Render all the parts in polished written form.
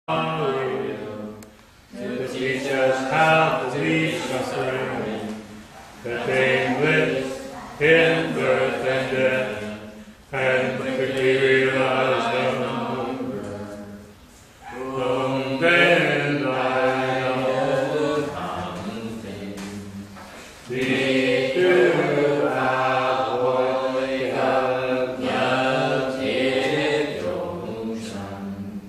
to teach us how to be suffering, the thing with in birth and death, and quickly realize the hunger. Whom then I know something, be true how holy God, nhất thiết chúng sanh,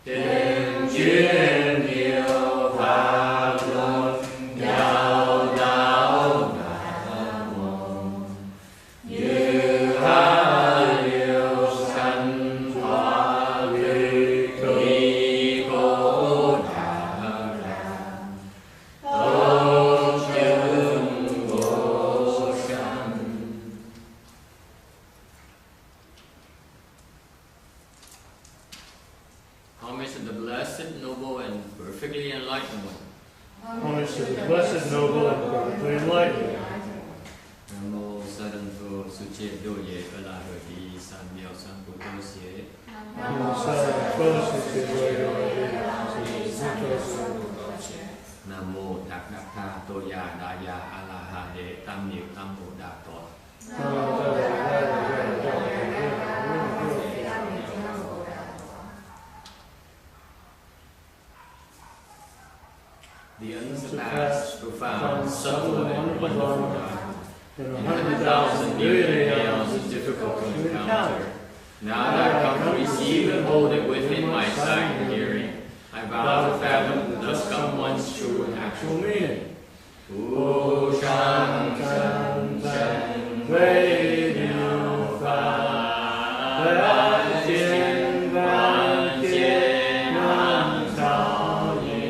trên chuyên điều pháp luật, giáo đạo ngã môn, như hai điều sanh hóa lý cố đà ra, tôn chứng vô sanh. Homage to the blessed, noble, and perfectly enlightened one. Homage to the blessed, noble, and perfectly enlightened. Nam mô Sa Đan Phô Su Chê Đô Ye Phật La Hờ Đi San Miao San Bồ Tô Xế. Namo Sa Phật Sư Nam mô Đạc Đạc Tha Tô Ya Đa Ya A La Ha Đề Tam Niệm Tam Bồ Đà Tọa. The unsurpassed, profound, subtle, and wonderful God, in 100,000 million aeons is difficult to encounter. Now that I come to receive and hold it within my sight and hearing, I vow to fathom thus come one's true and actual meaning. O Shan Shan Shan Vây Điều Phật Văn Thiên Văn Thiên Văn Thảo Nhi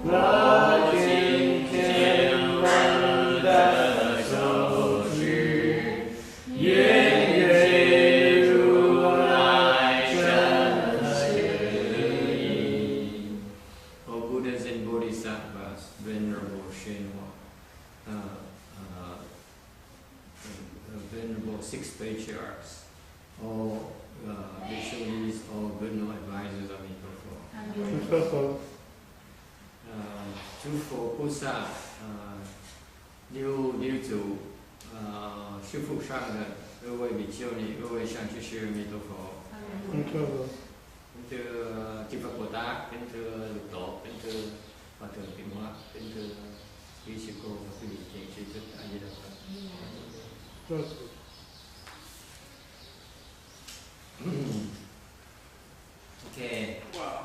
Lo Thiên Thiên Văn Đa Sâu Suy Yên Ye Ru Lai Chân Thầy. O Buddhas and Bodhisattvas, Venerable Shenhua, Venerable Six Patriarchs, all Vishuddhis, all good no advisors of Amitabha. Chư Phổ菩萨lưu chủ sư phụ sang là各位比丘尼、各位上师师弥陀佛，kính thưa chư Phật Bồ Tát, kính thưa Lục Tổ, kính thưa Hòa thượng Tịnh Hóa, kính thưa quý sư cô và quý vị thiện sư thích A Di Đà Phật. Okay. Wow.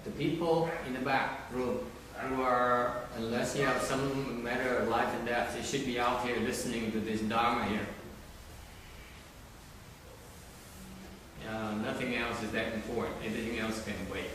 The people in the back room who are, unless you have some matter of life and death, you should be out here listening to this Dharma here. Nothing else is that important. Everything else can wait.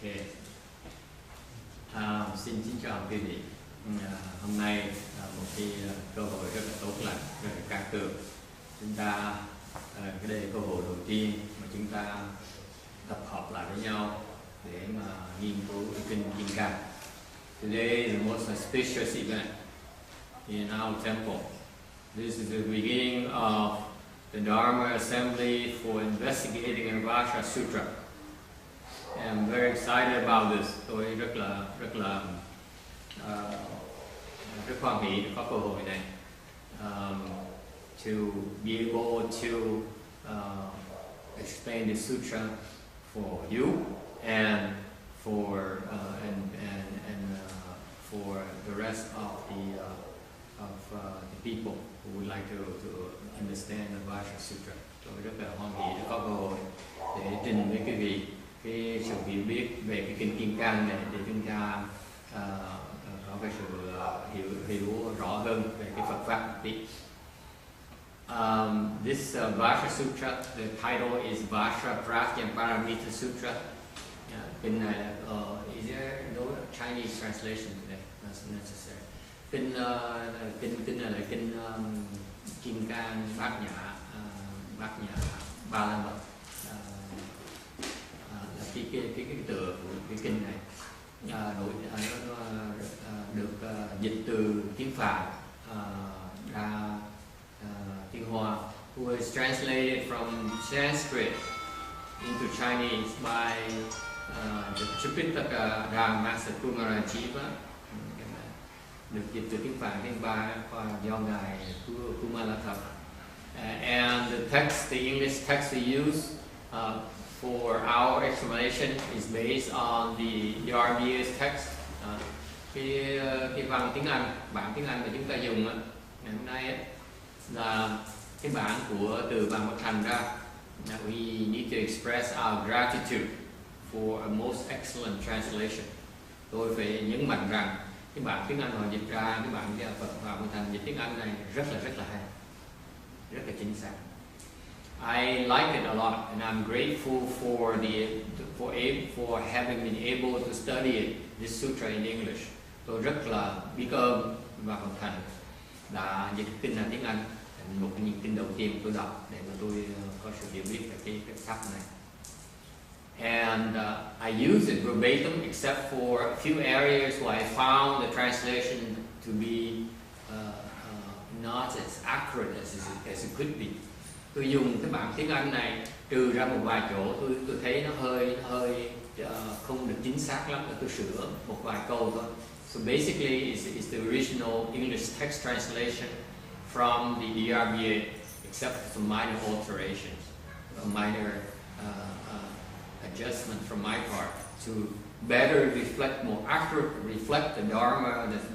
Okay. Xin chào quý vị. Hôm nay là một cái cơ hội rất là tốt lành, rất là cao thượng. Chúng ta cái đây là cơ hội đầu tiên mà chúng ta tập hợp lại với nhau để mà nghiên cứu kinh Kim Cang. Today is the most auspicious event in our temple. This is the beginning of the Dharma Assembly for investigating Anavasha Sutra. I'm very excited about this. Tôi rất hoan hỉ có cơ hội này to be able to explain the sutra for you and for for the rest of the people who would like to understand the Vasha Sutra. Tôi rất là hoan hỉ có cơ hội để trình với quý vị cái sự hiểu biết về cái kinh Kim Cang này để chúng ta có cái sự hiểu rõ hơn về cái Phật pháp một tí. This Vajra Sutra, the title is Vajra Prajna Paramita Sutra. Kinh này là is there no Chinese translation today? That's necessary. Kinh này là kinh Kim Cang Bát Nhã Ba La Mật. Là cái tựa của cái kinh này được dịch từ tiếng Phạn ra tiếng Hoa, who is translated from Sanskrit into Chinese by the Tripitaka Master Kumarajiva, được dịch từ tiếng Phạn tiếng Ba qua do ngài Kumalathap. And the text, the English text we use for our explanation is based on the DRBA's text. Cái văn tiếng Anh, bản tiếng Anh mà chúng ta dùng ngày hôm nay là cái bản của từ Bàn Bạch Thành ra. We need to express our gratitude for a most excellent translation. Tôi phải nhấn mạnh rằng cái bản tiếng Anh họ dịch ra, cái bản Phật Bàn Bạch Thành dịch tiếng Anh này rất là hay, rất là chính xác. I like it a lot, and I'm grateful for having been able to study this sutra in English. Tôi rất là biết ơn Bàn Bạch Thành đã dịch kinh là tiếng Anh, một trong những kinh đầu tiên tôi đọc để mà tôi có sự hiểu biết về cái sách này. And I use it verbatim except for a few areas where I found the translation to be not as accurate as it could be. Tôi dùng cái bản tiếng Anh này trừ ra một vài chỗ tôi thấy nó hơi không được chính xác lắm, tôi sửa một vài câu thôi. So basically it's the original English text translation from the DRBA, except for some minor alterations, a minor adjustment from my part to better reflect, more accurately reflect the Dharma that's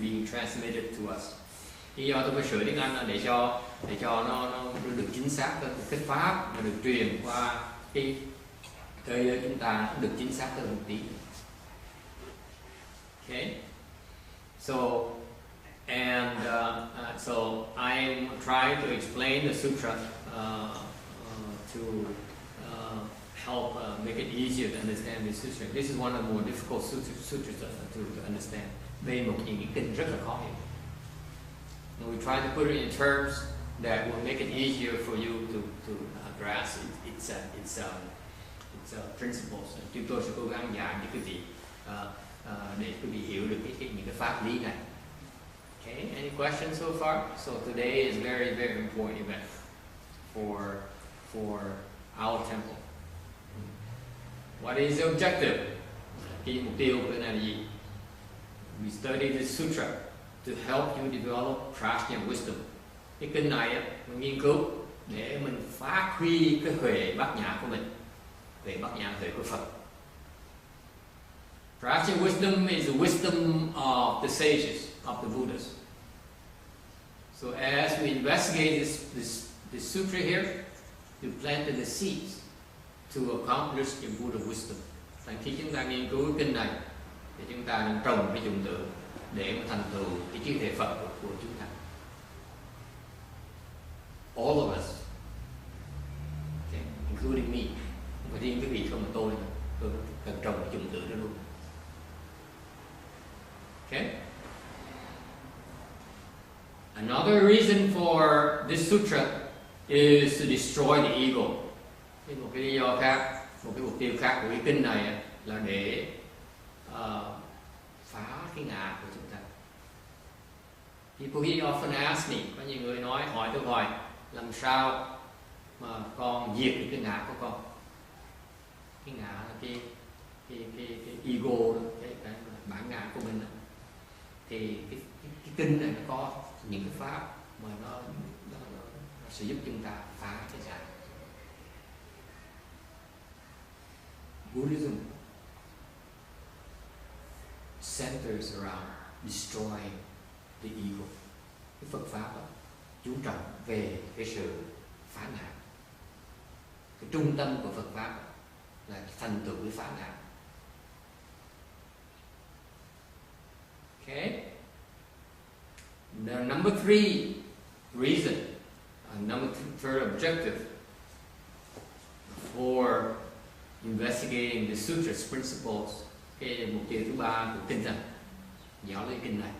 being transmitted to us. Lý do tôi phải sửa tiếng Anh là để cho nó được chính xác hơn, cái pháp mà được truyền qua cái thế giới chúng ta được chính xác hơn một tí. Okay, so I'm trying to explain the sutra to help make it easier to understand this sutra. This is one of the more difficult sutras to understand. Đây một những cái kinh rất là khó hiểu. And we try to put it in terms that will make it easier for you to grasp its principles. Chúng tôi sẽ cố gắng dạy những cái gì để quý vị hiểu được những cái pháp lý này. Okay, any questions so far? So today is very important event for our temple. What is the objective? Cái mục tiêu của cái này là gì? We study this sutra to help you develop prajna wisdom. Cái kinh này mình nghiên cứu để mình phát huy cái huệ bát nhã của mình, huệ bát nhã huệ của Phật. Prajna wisdom is the wisdom of the sages, of the Buddhas. So as we investigate this sutra here, you planted the seeds to accomplish the Buddha wisdom. Tại khi chúng ta nghiên cứu kinh này, thì chúng ta đang trồng cái dụng tử để mà thành tựu cái trí tuệ Phật của chúng ta. All of us, okay, including me, không phải riêng cái vị không mà tôi cần trồng cái dụng tử đó luôn. Okay. Another reason for this sutra is to destroy the ego. Một cái lý do khác, một cái mục tiêu khác của cái kinh này là để phá cái ngã của chúng ta. People here often ask me, có nhiều người hỏi tôi hoài, làm sao mà con diệt được cái ngã của con? Cái ngã là cái ego đó, cái bản ngã của mình đó. Thì cái kinh này nó có những cái pháp mà nó sẽ giúp chúng ta phá cái ngã. Buddhism centers around destroying the ego. Cái Phật pháp đó chú trọng về cái sự phá ngã. Cái trung tâm của Phật pháp là thành tựu cái phá ngã. Okay. The number 3 reason third objective for investigating the sutras principles. Cái mục tiêu thứ ba của kinh này, giáo lý kinh này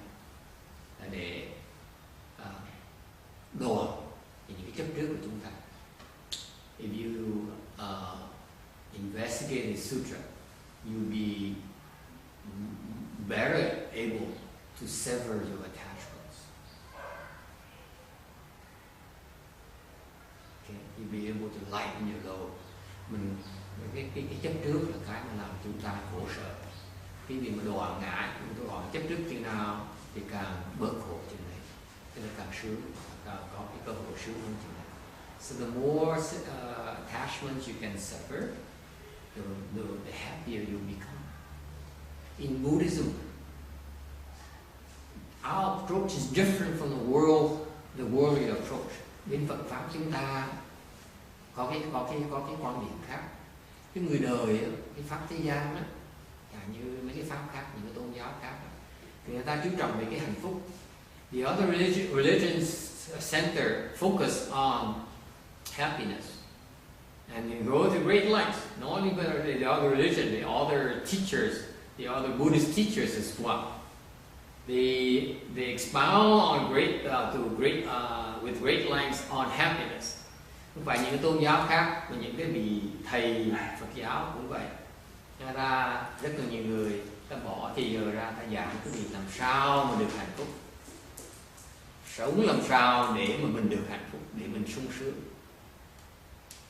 là để đổ những cái chấp trước của chúng ta. If you investigate the sutra, you'll be better able to sever your attachments. Okay? You'll be able to lighten your load. Cái chấp trước là cái mà làm chúng ta khổ sở. Cái gì mà đoạn ngại, chúng ta đoạn chấp trước chừng nào thì càng bớt khổ chừng này, tức là càng sướng, càng có cái cơ hội sướng hơn chừng này. So the more attachments you can sever, the happier you become. In Buddhism, our approach is different from the worldly approach. Bên Phật pháp chúng ta có cái quan điểm khác. Cái người đời, cái pháp thế gian á, như mấy cái pháp khác, những cái tôn giáo khác, thì người ta chú trọng về cái hạnh phúc. The other religions center focus on happiness, and they go to great lengths. Not only the other religion, the other teachers, the other Buddhist teachers as well. They expound on with great lengths on happiness. Không phải những cái tôn giáo khác, mà những cái vị thầy Phật giáo cũng vậy. Ra rất là nhiều người ta bỏ thì giờ ra ta giảng cái việc làm sao mà được hạnh phúc, sống làm sao để mà mình được hạnh phúc, để mình sung sướng,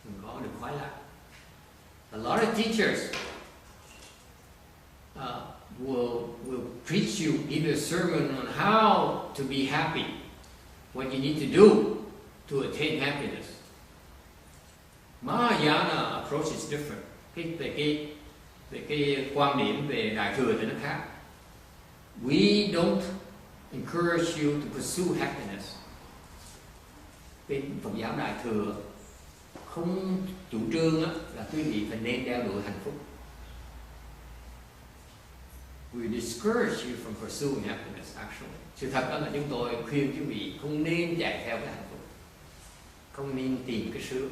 mình có được khoái lạc. A lot of teachers will preach you, give you a sermon on how to be happy, what you need to do to attain happiness. Mahayana approach is different. Cái quan điểm về Đại Thừa thì nó khác. We don't encourage you to pursue happiness. Cái Phật giáo Đại Thừa không chủ trương là quý vị phải nên đeo đuổi hạnh phúc. We discourage you from pursuing happiness actually. Sự thật đó là chúng tôi khuyên quý vị không nên chạy theo cái hạnh phúc, không nên tìm cái sướng.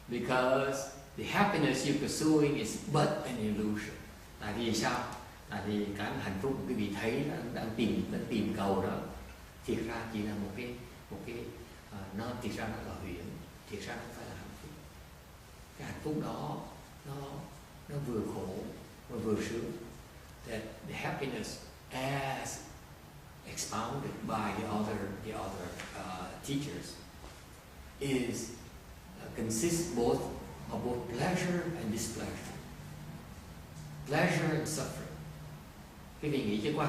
Because the happiness you're pursuing is but an illusion. Tại vì sao? Tại vì cái hạnh phúc quý vị thấy đang tìm cầu đó, thiệt ra chỉ là một cái nó thiệt ra nó là huyễn, thiệt ra không phải là hạnh phúc. Cái hạnh phúc đó nó vừa khổ và vừa sướng. That the happiness as expounded by the other teachers is consists of both pleasure and displeasure, pleasure and suffering. Quý vị nghĩ chứ qua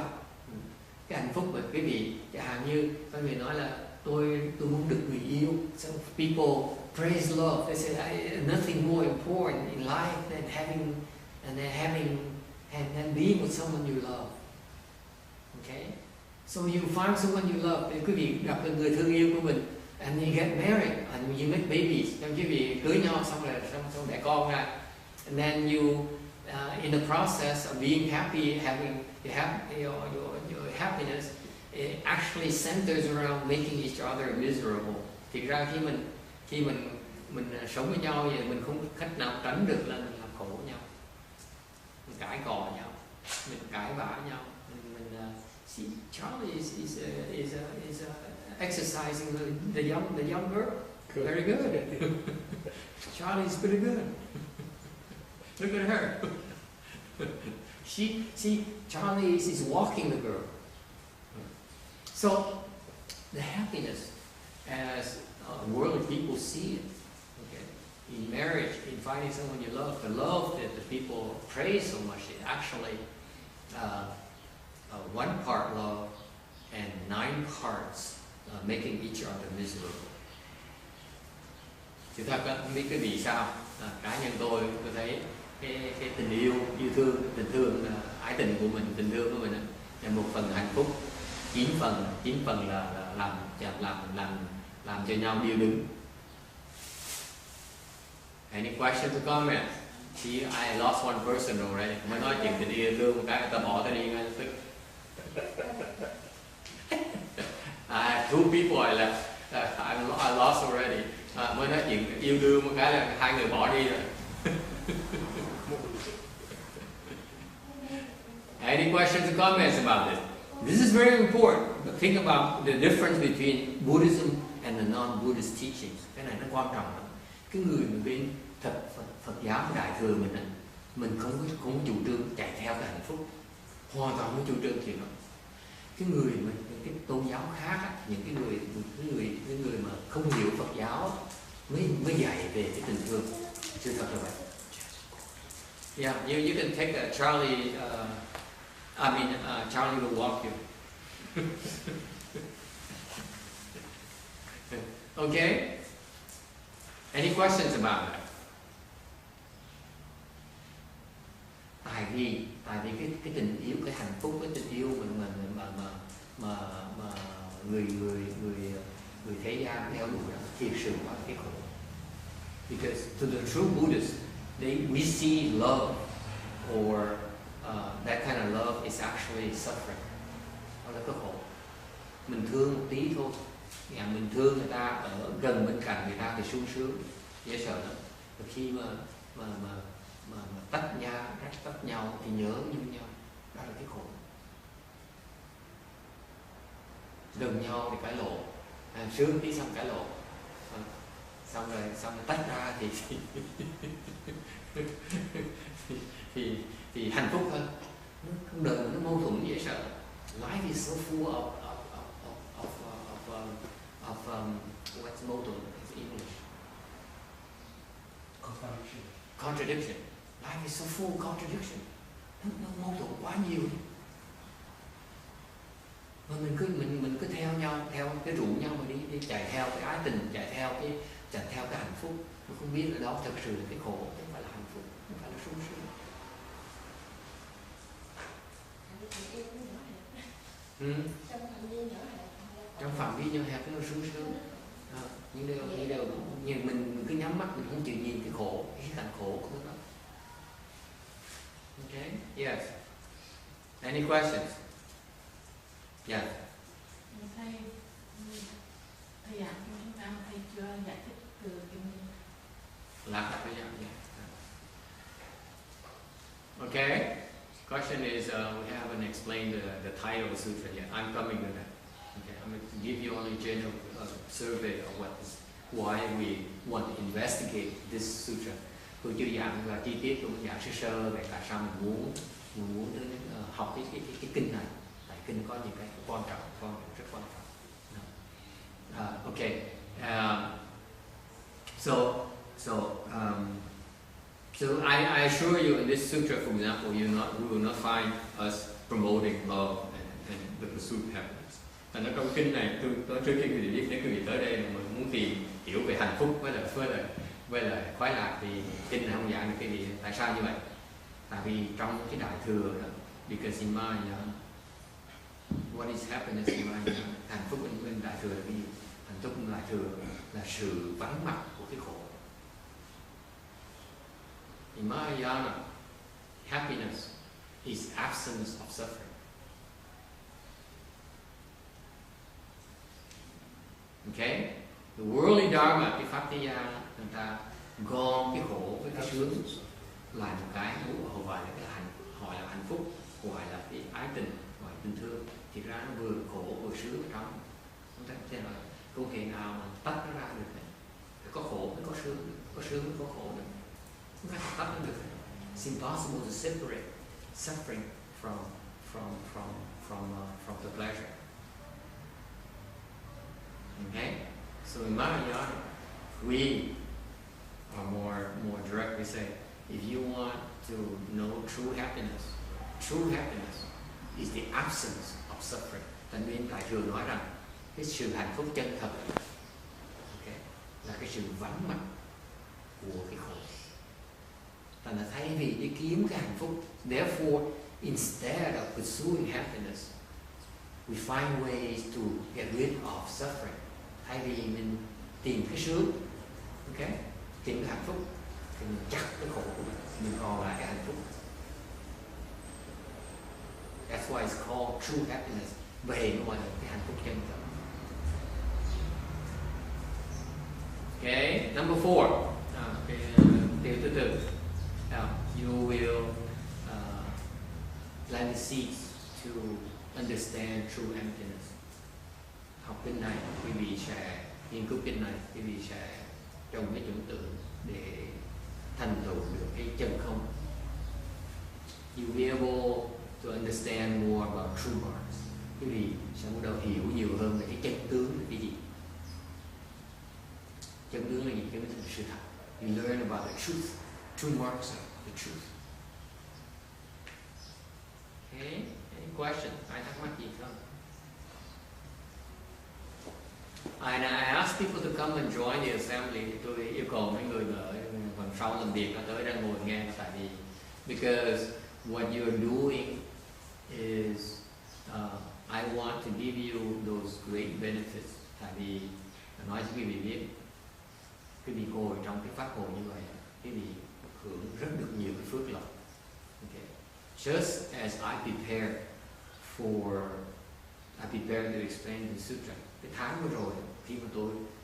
cái hạnh phúc của quý vị, chẳng hạn như có người nói là tôi muốn được người yêu. Some people praise love. They say nothing more important in life than having and being with someone you love. Okay, so you find someone you love. Quý vị gặp được người thương yêu của mình. And you get married and you make babies. Xong quý vị cưới nhau xong đẻ con ra. And then you, in the process of being happy, having your happiness, it actually centers around making each other miserable. Thì ra khi mình sống với nhau vậy, mình không cách nào tránh được là mình làm khổ nhau, mình cãi cọ nhau, mình cãi vã nhau. See, Charlie is exercising the young girl. Good. Very good. Charlie's pretty good. Look at her. Charlie is walking the girl. So the happiness, as worldly people see it, okay, in marriage, in finding someone you love, the love that the people praise so much is actually one part love and 9 parts making each other miserable. Thì thật không biết cái vì sao, cá nhân tôi thấy cái tình yêu tình thương ái tình của mình, tình thương của mình là một phần hạnh phúc, 9 phần là làm cho nhau điêu đứng. Any questions or comments? See, I lost one person already. Mới nói chuyện tình yêu thương một cái người ta bỏ ta đi ngay tức. two people I left. I lost already. Mới nói chuyện yêu đương một cái là hai người bỏ đi rồi. Any questions or comments about this? This is very important. Think about the difference between Buddhism and the non-Buddhist teachings. Cái này nó quan trọng lắm. Cái người mà bên Phật giáo Đại thừa mình không chủ trương chạy theo cái hạnh phúc, hoàn toàn không chủ trương chuyện đó. Cái người mà những cái tôn giáo khác á, những người mà không hiểu Phật giáo mới dạy về cái tình thương. Sự thật là vậy. Yeah, you can take Charlie. Charlie will walk you. Okay. Any questions about that? Tại vì cái tình yêu, cái hạnh phúc, cái tình yêu mà người thế gian theo đuổi đó thiệt sự quá cái khổ. Because to the true Buddhists, we see love or that kind of love is actually suffering. Đó là cái khổ. Mình thương một tí thôi, mình thương người ta ở gần bên cạnh người ta thì sung sướng, dễ sợ lắm. Và khi mà tách nhau thì nhớ nhung nhau, đó là cái khổ. Gần nhau thì cãi lộn, sướng tí xong cãi lộn, xong rồi tách ra thì hạnh phúc hơn. Đời nó mâu thuẫn dễ sợ. Life is so full of what's motto in English? Contradiction. Life is so full of contradiction. Nó mâu thuẫn quá nhiều. Mà mình cứ theo nhau, theo cái rủ nhau mà đi chạy theo cái ái tình, chạy theo cái hạnh phúc. Mình không biết ở đó thật sự là cái khổ, không phải là hạnh phúc, không phải là sung sướng. Trong phạm vi nhỏ hẹp nó sung sướng. Nhưng mình cứ nhắm mắt, mình không chịu nhìn cái khổ, cái cảnh khổ của nó. Okay, yes. Any questions? Yes. Thầy giảng chúng ta, thầy chưa giải thích từ kinh Lạc Đà Giảng. Okay. Question is, we haven't explained the title of the sutra yet. I'm coming to that. Okay, I'm going to give you only a general survey of why we want to investigate this sutra. Tôi chưa giảng và chi tiết, tôi giảng sơ về tại sao mình muốn học cái kinh này. Tại kinh có những cái quan trọng, rất quan trọng. Okay. So I assure you, in this sutra, for example, you will not find us promoting love and the pursuit of happiness. Và nó trong kinh này, tôi trước khi quý vị biết, nếu quý vị tới đây mà muốn tìm hiểu về hạnh phúc với lại khoái lạc thì kinh này không giảng được cái gì. Tại sao như vậy? Tại vì trong cái đại thừa đó, because in Mahayana, what is happiness in Mahayana? Hạnh phúc bên đại thừa là cái gì? Hạnh phúc bên đại thừa là sự vắng mặt của cái khổ. In Mahayana, happiness is absence of suffering. Okay? The worldly dharma, cái pháp thế gian, người ta gom cái khổ với cái sướng lại một cái, gọi là cái hỏi là hạnh phúc, gọi là cái ái tình, gọi là tình thương. Thì ra nó vừa khổ vừa sướng ở trong. Thế là không thể nào mà tách nó ra được. Có khổ mới có sướng, có sướng mới có khổ được. It's impossible to separate suffering from the pleasure. Okay, so in Mahayana, we are more direct. We say, if you want to know true happiness is the absence of suffering. Thành viên Đại thừa nói rằng cái sự hạnh phúc chân thật, okay, là cái sự vắng mặt của cái khổ. Thành là thay vì đi kiếm cái hạnh phúc, therefore instead of pursuing happiness, we find ways to get rid of suffering. Thay vì mình tìm cái sướng, okay, tìm cái hạnh phúc, thì mình chặt cái khổ của mình còn lại cái hạnh phúc. That's why it's called true happiness. Vậy nó gọi là cái hạnh phúc chân thật. Okay, number 4. Cái điều thứ tư. Now, you will plant the seeds to understand true emptiness. Học kinh này, quý vị sẽ nghiên cứu kinh này, quý vị sẽ trồng cái種tử để thành tựu được cái chân không. You'll be able to understand more about true marks. Quý vị sẽ bắt đầu hiểu nhiều hơn về cái chân tướng là cái gì. Chân tướng là gì? Chân tướng là sự thật. You learn about the truth. True marks are the truth. Okay, any question? Ai thắc mắc gì không? I ask people to come and join the assembly. Tôi yêu cầu mấy người ở phần sau làm việc tới đang ngồi nghe, tại vì because what you're doing is I want to give you those great benefits. Tại vì nói cho quý vị biết, quý vị ngồi trong cái pháp hội như vậy, quý vị hưởng rất được nhiều cái phước lộc. Okay. Just as I prepared to explain the sutra. Cái tháng vừa rồi khi mà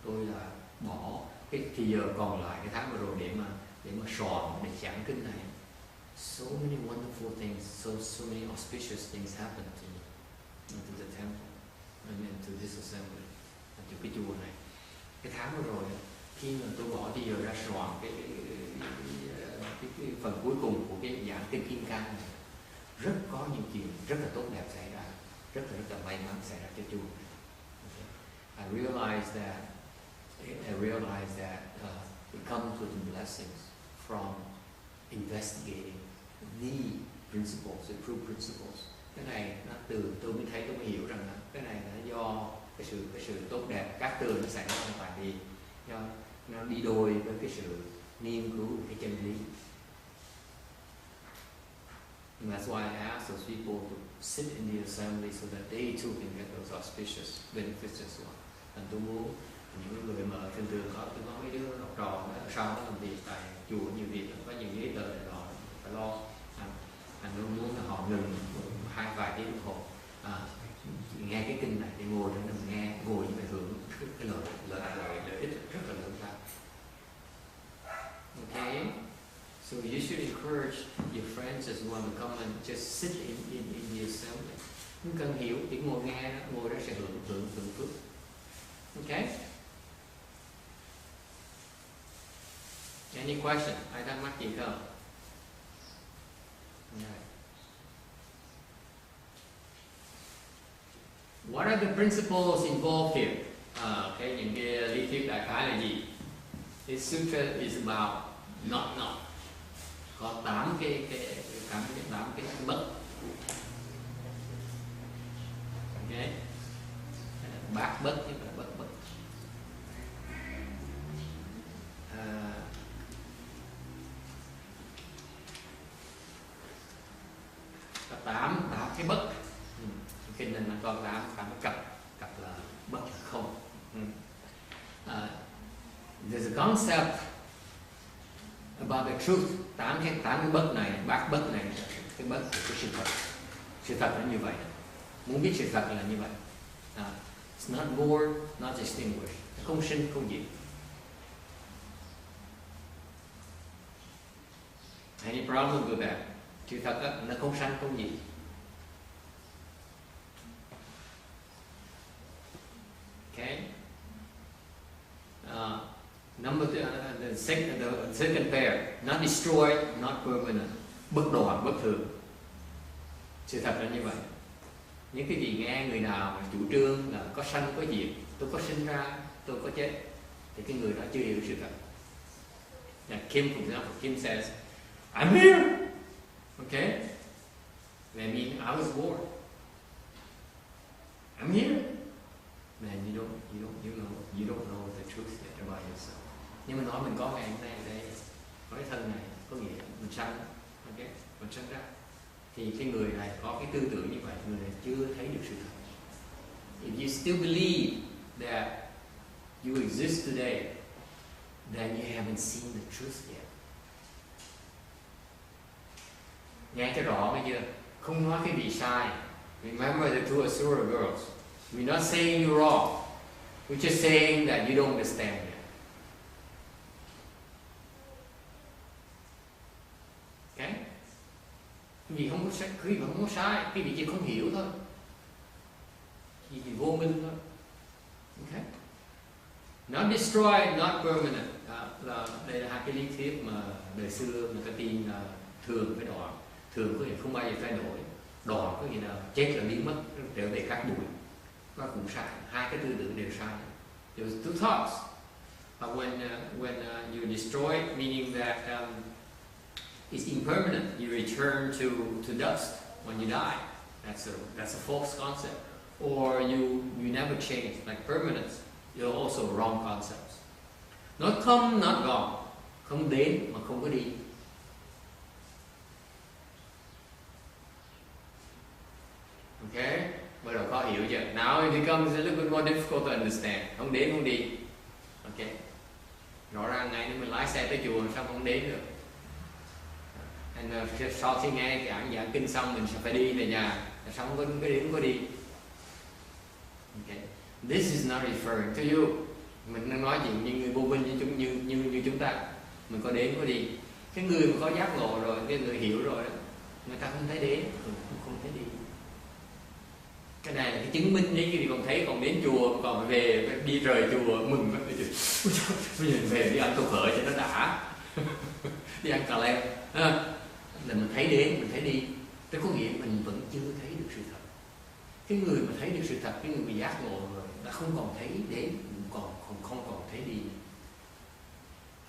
tôi là bỏ cái thì giờ còn lại cái tháng vừa rồi để mà soạn để giảng kinh này, so many wonderful things, so many auspicious things happened to the temple and to this assembly, to cái chùa này. Cái tháng vừa rồi khi mà tôi bỏ thì giờ ra soạn cái phần cuối cùng của cái giảng kinh Kim Cang này, rất có những chuyện rất là tốt đẹp xảy ra, rất là may mắn xảy ra cho chùa. I realized that it comes with blessings from investigating the principles, the true principles. Cái này nó từ tôi mới thấy, tôi mới hiểu rằng là cái này là do cái sự tốt đẹp các từ nó xảy ra, tại vì nó đi đôi với cái sự nghiên cứu cái chân lý. And that's why I ask those people to sit in the assembly so that they too can get those auspicious benefits as well. Thành tôi muốn những người mà thường thường tôi có mấy đứa học trò ở sau nó làm việc tại chùa nhiều việc, có nhiều giấy tờ này nọ phải lo. Anh luôn muốn là họ ngừng vài tiếng đồng hồ nghe cái kinh này để ngồi để mình nghe, ngồi để hưởng cái lợi ích rất là lớn lao. Okay. So you should encourage your friends as well to come and just sit in the assembly. Không cần hiểu, chỉ ngồi nghe đó, ngồi đó sẽ hưởng phước. Okay? Any question? Ai thắc mắc gì không? Okay. What are the principles involved here? Okay, những cái lý thuyết đại khái là gì? This sutra is about not. Có 8 cái bất. Okay. Bát bất chứ không phải bất. Có 8 cái bất. Kinh nên nó có 8 cái cặp là bất là không. There's a concept about the truth. 8 cái bất này, bát bất này, cái bất của cái sự thật. Sự thật là như vậy. Muốn biết sự thật là như vậy. It's not born, not extinguished. Không sinh, không diệt. Any problem with that? Sự thật đó, nó không sanh, không diệt. Okay. The second pair, not destroyed, not permanent. Bất đoạn, bất thường. Sự thật là như vậy. Những cái gì nghe người nào mà chủ trương là có sanh có diệt, tôi có sinh ra, tôi có chết, thì cái người đó chưa hiểu sự thật. Kim, for example, Kim says, I'm here. Okay? That means I was born. I'm here. Man, you don't know the truth yet about yourself. Nhưng mà nói mình có ngày hôm nay ở đây, có cái thân này, có nghĩa mình sanh, okay? Mình sanh ra. Thì cái người này có cái tư tưởng như vậy, người này chưa thấy được sự thật. If you still believe that you exist today, then you haven't seen the truth yet. Nghe cho rõ bây giờ, không nói cái gì sai. Remember the two Asura girls. We're not saying you're wrong. We're just saying that you don't understand yet. Quý vị không có sai, quý vị chỉ không hiểu thôi, quý vị vô minh thôi. Okay? Not destroyed, not permanent. Đây là hai cái lý thuyết mà đời xưa người ta tin là thường với đoạn. Thường có nghĩa không bao giờ thay đổi, đoạn có nghĩa là chết là biến mất, trở về cát bụi. Nó cũng sai, hai cái tư tưởng đều sai. There was two thoughts. When you destroy it, meaning that it's impermanent, you return to dust when you die. That's a false concept. Or you never change, like permanence. You're also wrong concepts. Not come, not gone. Không đến mà không có đi. Okay? Bắt đầu khó hiểu chưa? Now it becomes a little bit more difficult to understand. Không đến, không đi. Okay? Rõ ràng ngay nếu mình lái xe tới chùa sao không đến được? Sau khi nghe cái giảng kinh xong mình sẽ phải đi về nhà. Sao không có đến, không có đi? Okay. This is not referring to you. Mình đang nói chuyện như người vô minh như chúng ta. Mình có đến có đi. Cái người mà có giác ngộ rồi, cái người hiểu rồi đó, người ta không thấy đến, không thấy đi. Cái này là cái chứng minh đấy, khi còn thấy còn đến chùa, còn về đi rời chùa mừng lắm. Bây giờ về đi ăn tô phở cho nó đã. Đi ăn cà lem. Là mình thấy đến, mình thấy đi. Thế có nghĩa mình vẫn chưa thấy được sự thật. Cái người mà thấy được sự thật, cái người bị giác ngộ rồi đã không còn thấy đến, không còn thấy đi.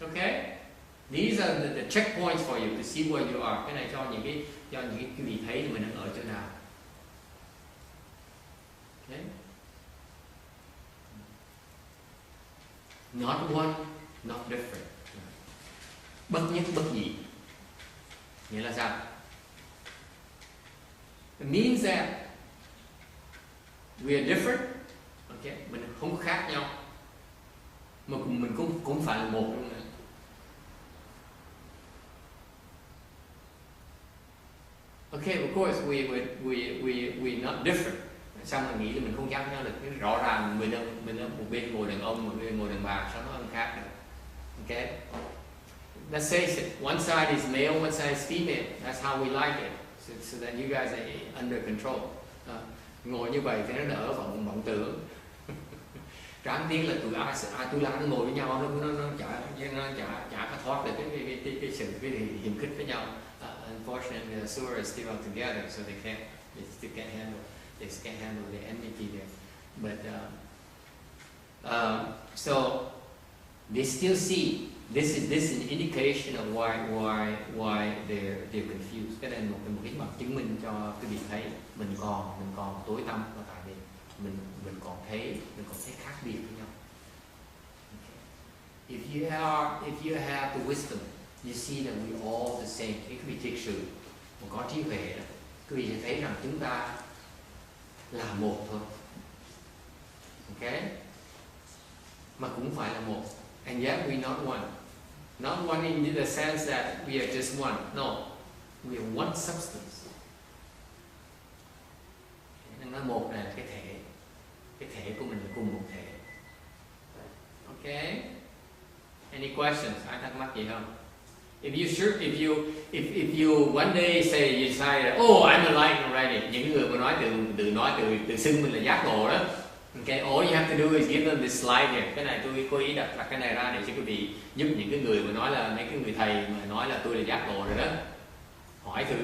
Okay? These are the checkpoints for you to see where you are. Cái này cho những cái vị thấy mình đang ở chỗ nào. Okay? Not one, not different. Bất nhất bất nhị. Nghĩa là sao? It means that we are different. Okay? Mình không khác nhau, mà mình cũng phải là một luôn nữa. Okay, of course we not different. Sao mà nghĩ là mình không giống nhau được? Rõ ràng mình ở một bên ngồi đàn ông, một bên ngồi đàn bà, sao nó không khác được? Okay? Let's face it, one side is male, one side is female. That's how we like it, so that you guys are under control. Ngồi như vậy thì nó đỡ vọng tưởng. Đáng tiếc là tụi ai tu la nó ngồi với nhau nó chả có thoát được cái sự hiềm khích với nhau. Unfortunately, the Sura is still together, so they still can't handle the enmity there. But so they still see this is an indication of why they're confused. Cái này là một cái bằng chứng minh cho cái việc thấy mình còn tối tăm là tại vì mình còn thấy khác biệt với nhau. Okay. If you have the wisdom, you see that we all the same. Khi quý vị thực sự mà có trí huệ, quý vị sẽ thấy rằng chúng ta là một thôi. Okay? Mà cũng phải là một. And yet we not one. Not one in the sense that we are just one. No, we are one substance. Nên nói một là cái thể của mình là cùng một thể. Okay? Any questions? Ai thắc mắc gì không? If you one day say you decide, oh, I'm enlightened already. Những người mà nói tự xưng mình là giác ngộ đó. Okay, all you have to do is give them this slide here. Cái này tôi cố ý đặt cái này ra để cho quý vị giúp những cái người mà nói là mấy cái người thầy mà nói là tôi là giác ngộ rồi đó. Hỏi thử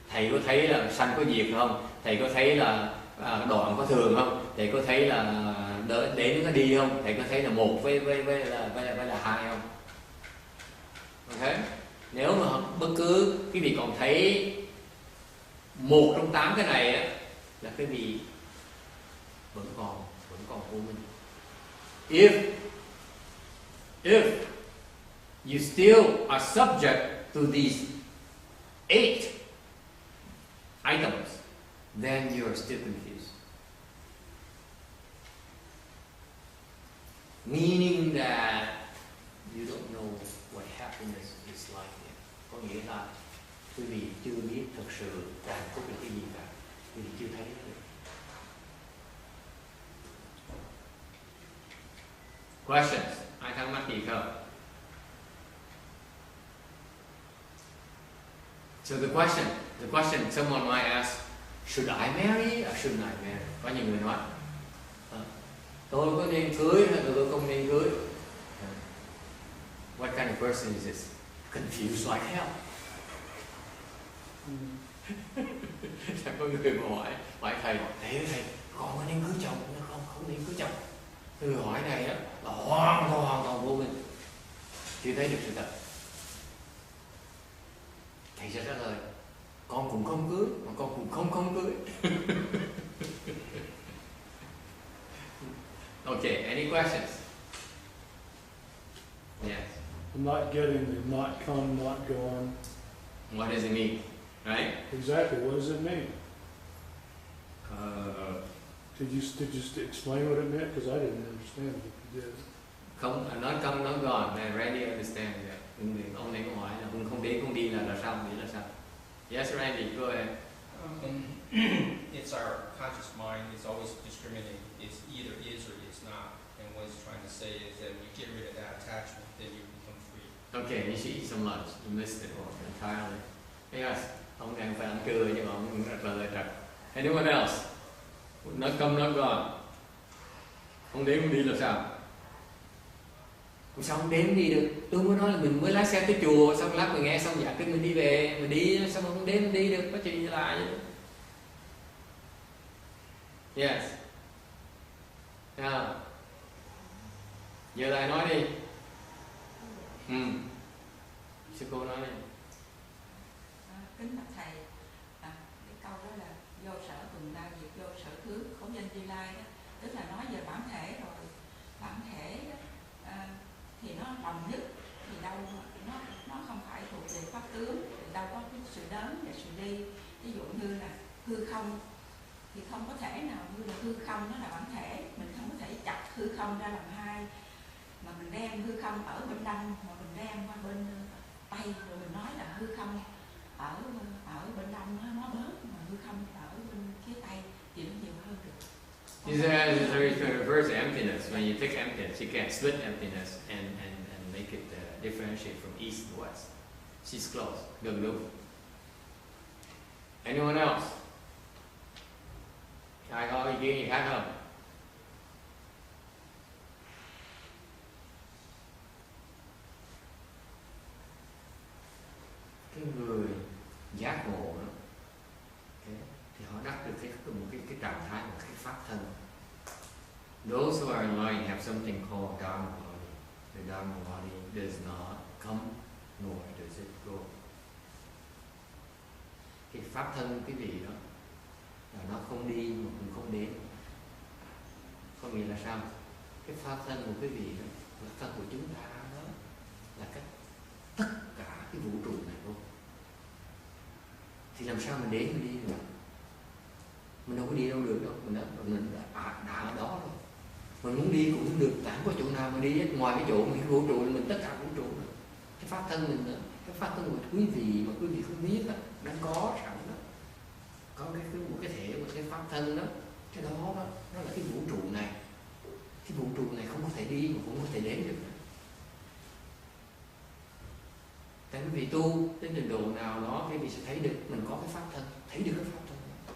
thầy có thấy là sanh có diệt không? Thầy có thấy là đoạn có thường không? Thầy có thấy là đến nó đi không? Thầy có thấy là một với là hai không? Okay. Nếu mà bất cứ cái vị còn thấy một trong 8 cái này á, là cái vị vẫn còn vô minh. If you still are subject to these 8 items, then you are still confused. Meaning that you don't know what happiness is like. Có nghĩa là quý vị chưa biết thực sự hạnh phúc là cái gì cả, quý vị chưa thấy được. Questions? Ai thắc mắc gì không? So the question, someone might ask, should I marry or shouldn't I marry? Có nhiều người nói, tôi có nên cưới hay tôi không nên cưới? What kind of person is this? Confused like hell. Có người mà hỏi thầy, thầy, con có nên cưới chồng hay không nên cưới chồng? Người hỏi này á là hoàn toàn vô minh, chưa thấy được sự thật. Thầy sẽ trả lời, con cũng không cưới mà con cũng không cưới. Okay, any questions? Yes. I'm not getting the not come, not gone. What does it mean? Right? Exactly, what does it mean? Did you explain what it meant? Because I didn't understand what you did. Không, not come, not gone. Man, Randy understand that. Ông này có hỏi là không đến, không đi là sao, nghĩ là sao? Yes, Randy, go ahead. It's our conscious mind. It's always discriminating. It's either is or is not. And what it's trying to say is that when you get rid of that attachment, then you become free. Okay, you should eat some lunch. You missed it entirely. Yes, ông đang phải ăn trưa nhưng mà ông rất là lời trật. Anyone else? Not come, not gone. Không đến, không đi là sao? Sao không đến đi được? Tôi mới nói là mình mới lái xe tới chùa, xong lát mình nghe xong giải thích mình đi về, mình đi sao mà không đến đi được, có chuyện gì lạ vậy? Yes. Yeah. Giờ lại nói đi. Sư cô nói đi. Kính bạch thầy, cái câu đó là vô sở tuần đa diệt vô sở thứ khổ danh Như Lai đó, tức là nói về bản thể rồi. Bản thể thì nó đồng nhất, thì đâu nó không phải thuộc về pháp tướng, thì đâu có cái sự đến và sự đi. Ví dụ như là hư không thì không có thể nào như là hư không nó là bản thể, mình không có thể chặt hư không ra làm hai, mà mình đem hư không ở bên đông mà mình đem qua bên tây, rồi mình nói là hư không ở bên đông nó bớt, mà hư không ở bên phía tây thì nó nhiều hơn được. This is to reverse emptiness. When you take emptiness, you can't split emptiness and make it differentiate from east and west. She's close. Good move. Anyone else? Ai có ý kiến gì khác không? Cái người giác ngộ đó, thì họ đắc được một cái trạng thái, một cái pháp thân. Those who are enlightened have something called Dharma body. The Dharma body does not come nor does it go. Cái pháp thân cái vị đó là nó không đi mà cũng không đến. Có nghĩa là sao? Cái pháp thân của cái vị đó, pháp thân của chúng ta đó là tất cả cái vũ trụ này luôn. Thì làm sao mình đến mình đi được? Mình đâu có đi đâu được đâu, mình đã ở đó rồi. Mình muốn đi cũng không được, chẳng có chỗ nào mà đi hết, ngoài cái chỗ mình cái vũ trụ mình tất cả vũ trụ rồi. Cái pháp thân mình đó, cái pháp thân của quý vị mà quý vị không biết đó, đang có sẵn đó, có một cái thể, một cái pháp thân đó, cái đó nó là cái vũ trụ này. Cái vũ trụ này không có thể đi mà cũng không có thể đến được. Tại quý vị tu đến trình độ nào đó, quý vị sẽ thấy được mình có cái pháp thân, thấy được cái pháp thân đó,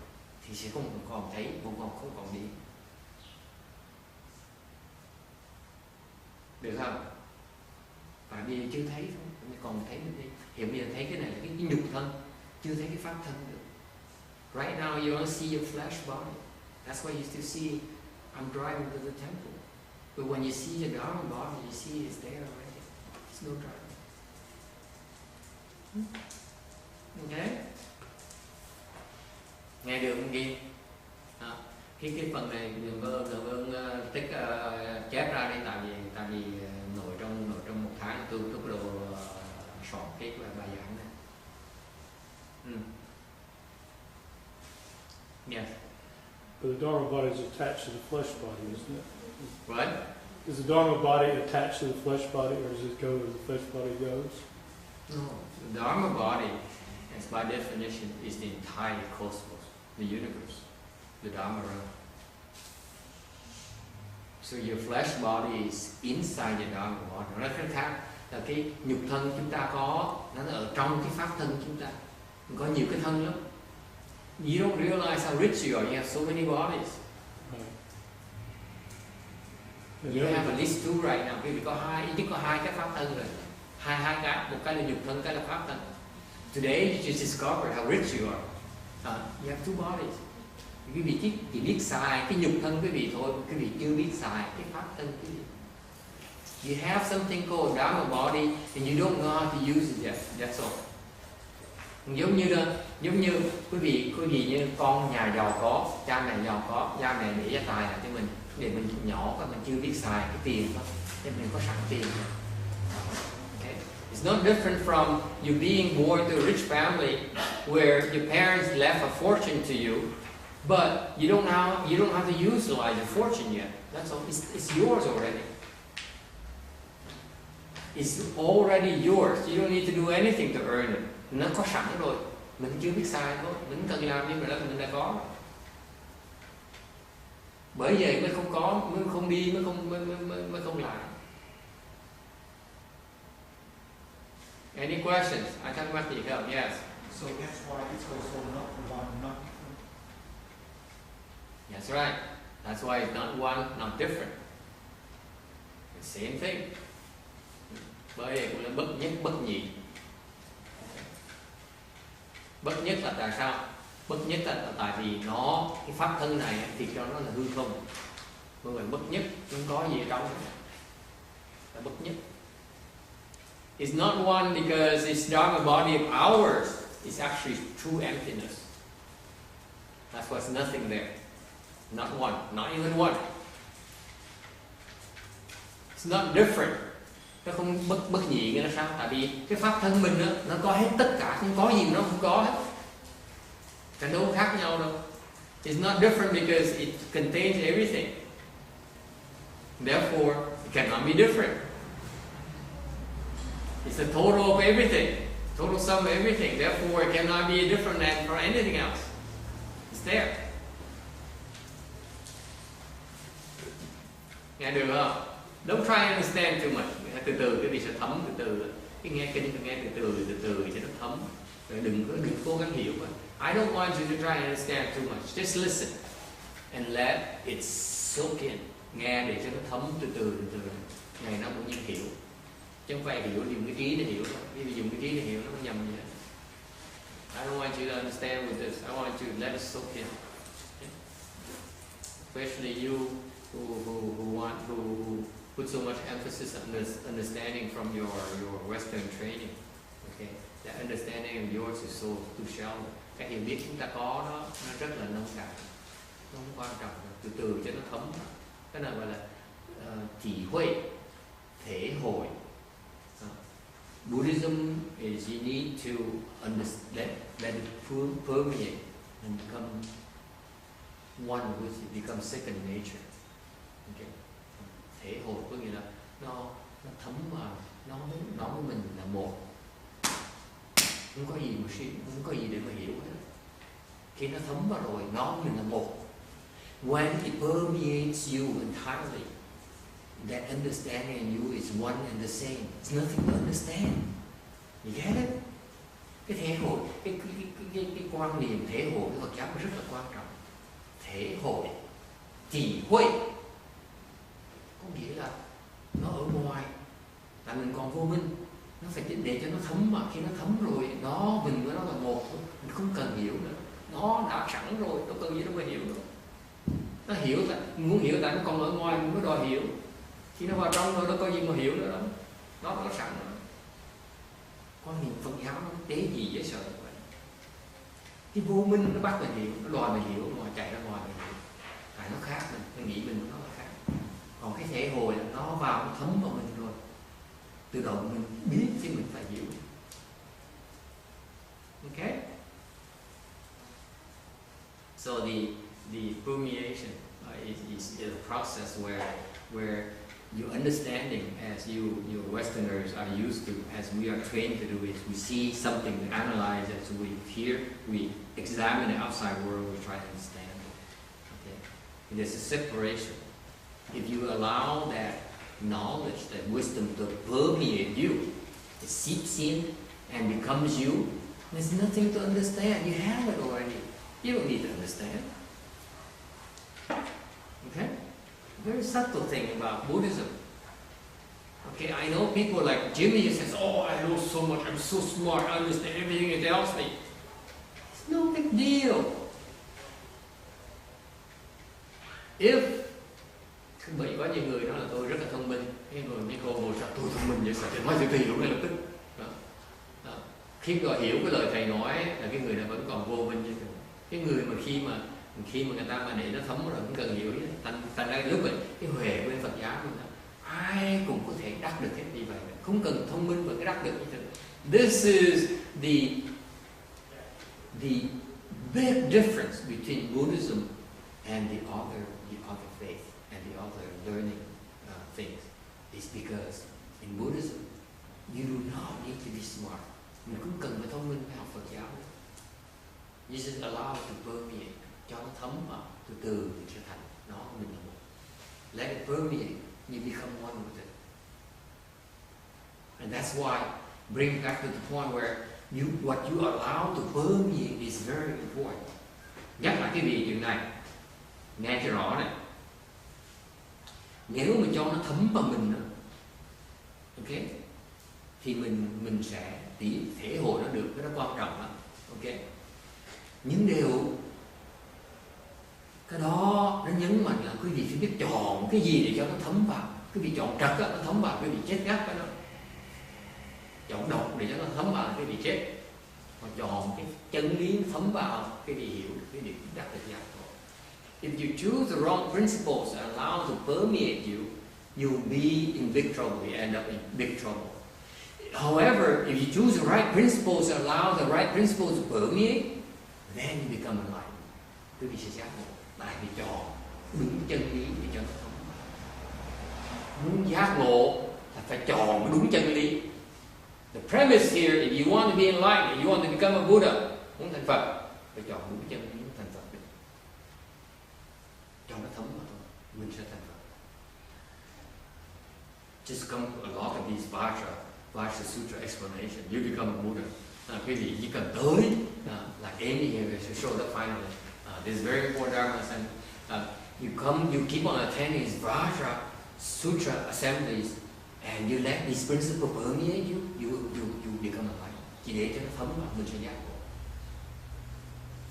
thì sẽ không còn thấy, không còn đi. Được không? Và bây giờ chưa thấy thôi, còn thấy nữa đi. Hiện bây giờ thấy cái này là cái nhục thân, chưa thấy cái pháp thân được. Right now you only see your flesh body. That's why you still see I'm driving to the temple. But when you see your Dharma body, you see it's there already. It's no driving. Okay? Nghe được không ghi? Cái phần này đừng có tích chép ra đi, tại vì nội trong một tháng tôi có đồ soạn cái bài giảng này. Yes. But the Dharma body is attached to the flesh body, isn't it? What? Is the Dharma body attached to the flesh body, or does it go where the flesh body goes? No. The Dharma body, as by definition, is the entire cosmos, the universe, the Dharma realm. So your flesh body is inside the Dharma body. Nó rất khác là cái nhục thân chúng ta có, nó ở trong cái pháp thân chúng ta. Có nhiều cái thân lắm. You don't realize how rich you are. You have so many bodies. You have at least 2 right now. Quý vị có ít nhất có 2 cái pháp thân rồi. Hai cái, một cái là nhục thân, cái là pháp thân. Today you just discovered how rich you are. You have 2 bodies. Quý vị chỉ biết xài cái nhục thân quý vị thôi, quý vị chưa biết xài cái pháp thân quý vị. You have something called Dharma body and you don't know how to use it yet. That's all. Giống như quý vị như con nhà giàu có, cha mẹ giàu có, cha mẹ để gia tài là cho mình để mình nhỏ và mình chưa biết xài cái tiền thôi, nên mình có sẵn tiền thôi. Okay. It's not different from you being born to a rich family where your parents left a fortune to you, but you don't have to utilize the fortune yet. That's all. It's yours already. It's already yours. You don't need to do anything to earn it. Nó có sẵn rồi, mình chưa biết xài thôi, mình cần làm nhưng mà đó mình đã có. Bởi vậy mới không có, mới không đi, mới không làm. Any questions? I thắc mắc gì không? Yes. So that's why it's also not one, not That's right. That's why it's not one, not different. The same thing. Bởi vậy cũng là bất nhất, bất nhị. Bất nhất là tại sao? Bất nhất là tại vì cái pháp thân này thì cho nó là hư không. Bởi vậy bất nhất, không có gì ở trong là bất nhất. It's not one because it's Dharma body of ours. It's actually true emptiness. That's why it's nothing there. Not one, not even one. It's not different. Nó không bất nhị nghĩa là sao? Tại vì cái pháp thân mình đó, nó có hết tất cả, không có gì mà nó không có hết. Cái đâu khác nhau đâu. It's not different because it contains everything. Therefore, it cannot be different. It's a total of everything, total sum of everything. Therefore, it cannot be different than for anything else. It's there. Nghe được không? Don't try and understand too much. Từ từ cái gì sẽ thấm từ từ. Cái nghe kinh phải nghe từ từ cho nó thấm. Rồi đừng cố gắng hiểu. I don't want you to try and understand too much. Just listen and let it soak in. Nghe để cho nó thấm từ từ. Ngày nó cũng như hiểu. Chứ không phải hiểu dùng cái trí để hiểu. Khi dùng cái trí để hiểu nó nhầm như vậy. I don't want you to understand with this. I want you to let it soak in. Especially you who put so much emphasis on this understanding from your Western training. Okay, that understanding of yours is so too shallow. Cái hiểu biết chúng ta có đó, nó rất là nông cạn, nó không quan trọng, từ từ cho nó thấm. Cái này gọi là chỉ huệ, thể hội. Buddhism is you need to understand, let it permeate and become one with it, become second nature. Okay. Thể hội có nghĩa là nó thấm vào, nó với mình là một. Không có gì mà không có gì để mà hiểu hết. Khi nó thấm vào rồi, nó với mình là một. When it permeates you entirely, that understanding in you is one and the same. It's nothing to understand. You get it? Cái thể hội, cái quan niệm thể hội của Phật giáo rất là quan trọng. Thể hội, chỉ huệ, có nghĩa là nó ở ngoài, tại mình còn vô minh, nó phải để cho nó thấm mà khi nó thấm rồi, mình với nó là một thôi, mình không cần hiểu nữa, nó đã sẵn rồi, đâu cần gì đâu mà hiểu nữa. Nó hiểu tại muốn hiểu tại nó còn ở ngoài mình mới đòi hiểu, khi nó vào trong rồi đâu có gì mà hiểu nữa đâu, nó sẵn rồi. Quan niệm Phật giáo nó tế gì dễ sợ vậy? Cái vô minh nó bắt mình hiểu, nó đòi mình hiểu, ngoài chạy ra ngoài mình hiểu, tại nó khác mình nghĩ mình nó là khác. Còn cái thể hội là nó vào, nó thấm vào mình rồi, tự động mình biết chứ mình phải hiểu. Okay? So the permeation is a process where your understanding, as you Westerners are used to, as we are trained to do, is we see something, we analyze it, so we hear, we examine the outside world, we try to understand it. Okay? And there's a separation. If you allow that knowledge, that wisdom to permeate you, it seeps in and becomes you, There's nothing to understand. You have it already. You don't need to understand. Okay? Very subtle thing about Buddhism. Okay, I know people like Jimmy who says, oh, I know so much, I'm so smart, I understand everything he tells me. It's no big deal. If bởi có nhiều người nói là tôi rất là thông minh, cái người mấy cô ngồi sao tôi thông minh vậy, sao thầy nói tôi hiểu ngay lập tức. Đó. Khi mà hiểu cái lời thầy nói là cái người này vẫn còn vô minh như thế. Cái người mà khi mà người ta mà để nó thấm rồi cũng cần hiểu, thành ra lúc mình cái huệ bên Phật giáo mình là ai cũng có thể đắc được hết như vậy, không cần thông minh vẫn đắc được như thế. This is the big difference between Buddhism and the other faith and the other learning things. Is because in Buddhism you do not need to be smart. Mình không cần phải thông minh để học Phật giáo. You just allow it to permeate, cho nó thấm vào, từ từ thì trở thành nó mình là một. Let it permeate, you become one with it. And that's why, bring back to the point where what you allow to permeate is very important. Nhắc lại cái gì chuyện này, nghe cho rõ này. Nếu mà cho nó thấm vào mình, okay, thì mình sẽ thể hội nó được, cái đó quan trọng lắm. Okay. Nhưng điều cái đó nó nhấn mạnh là quý vị phải biết chọn cái gì để cho nó thấm vào. Quý vị chọn trật nó thấm vào, quý vị chết gắt cái đó. Chọn độc để cho nó thấm vào, quý vị chết. Mà chọn cái chân lý nó thấm vào, quý vị hiểu, quý vị đắc được giác ngộ. If you choose the wrong principles and allow to permeate you, you'll be in big trouble. You end up in big trouble. However, if you choose the right principles and allow the right principles to permeate, then you become enlightened. Quý vị sẽ giác ngộ. Tại vì chọn đúng chân lý để cho nó thấm. Muốn giác ngộ là phải chọn đúng chân lý. The premise here, if you want to be enlightened, if you want to become a Buddha, muốn thành Phật, phải chọn đúng chân lý thành Phật được. Cho nó thấm vào thôi, mình sẽ thành Phật. Just come to a lot of these Vajra Sutra explanation, you become a Buddha. Quý vị chỉ cần tới, like Amy here showed up finally. This is very important Dharma lesson. You keep on attending these Vajra Sutra assemblies, and you let these principles permeate you. You become enlightened. Chỉ để cho nó thấm vào, mình sẽ giác ngộ.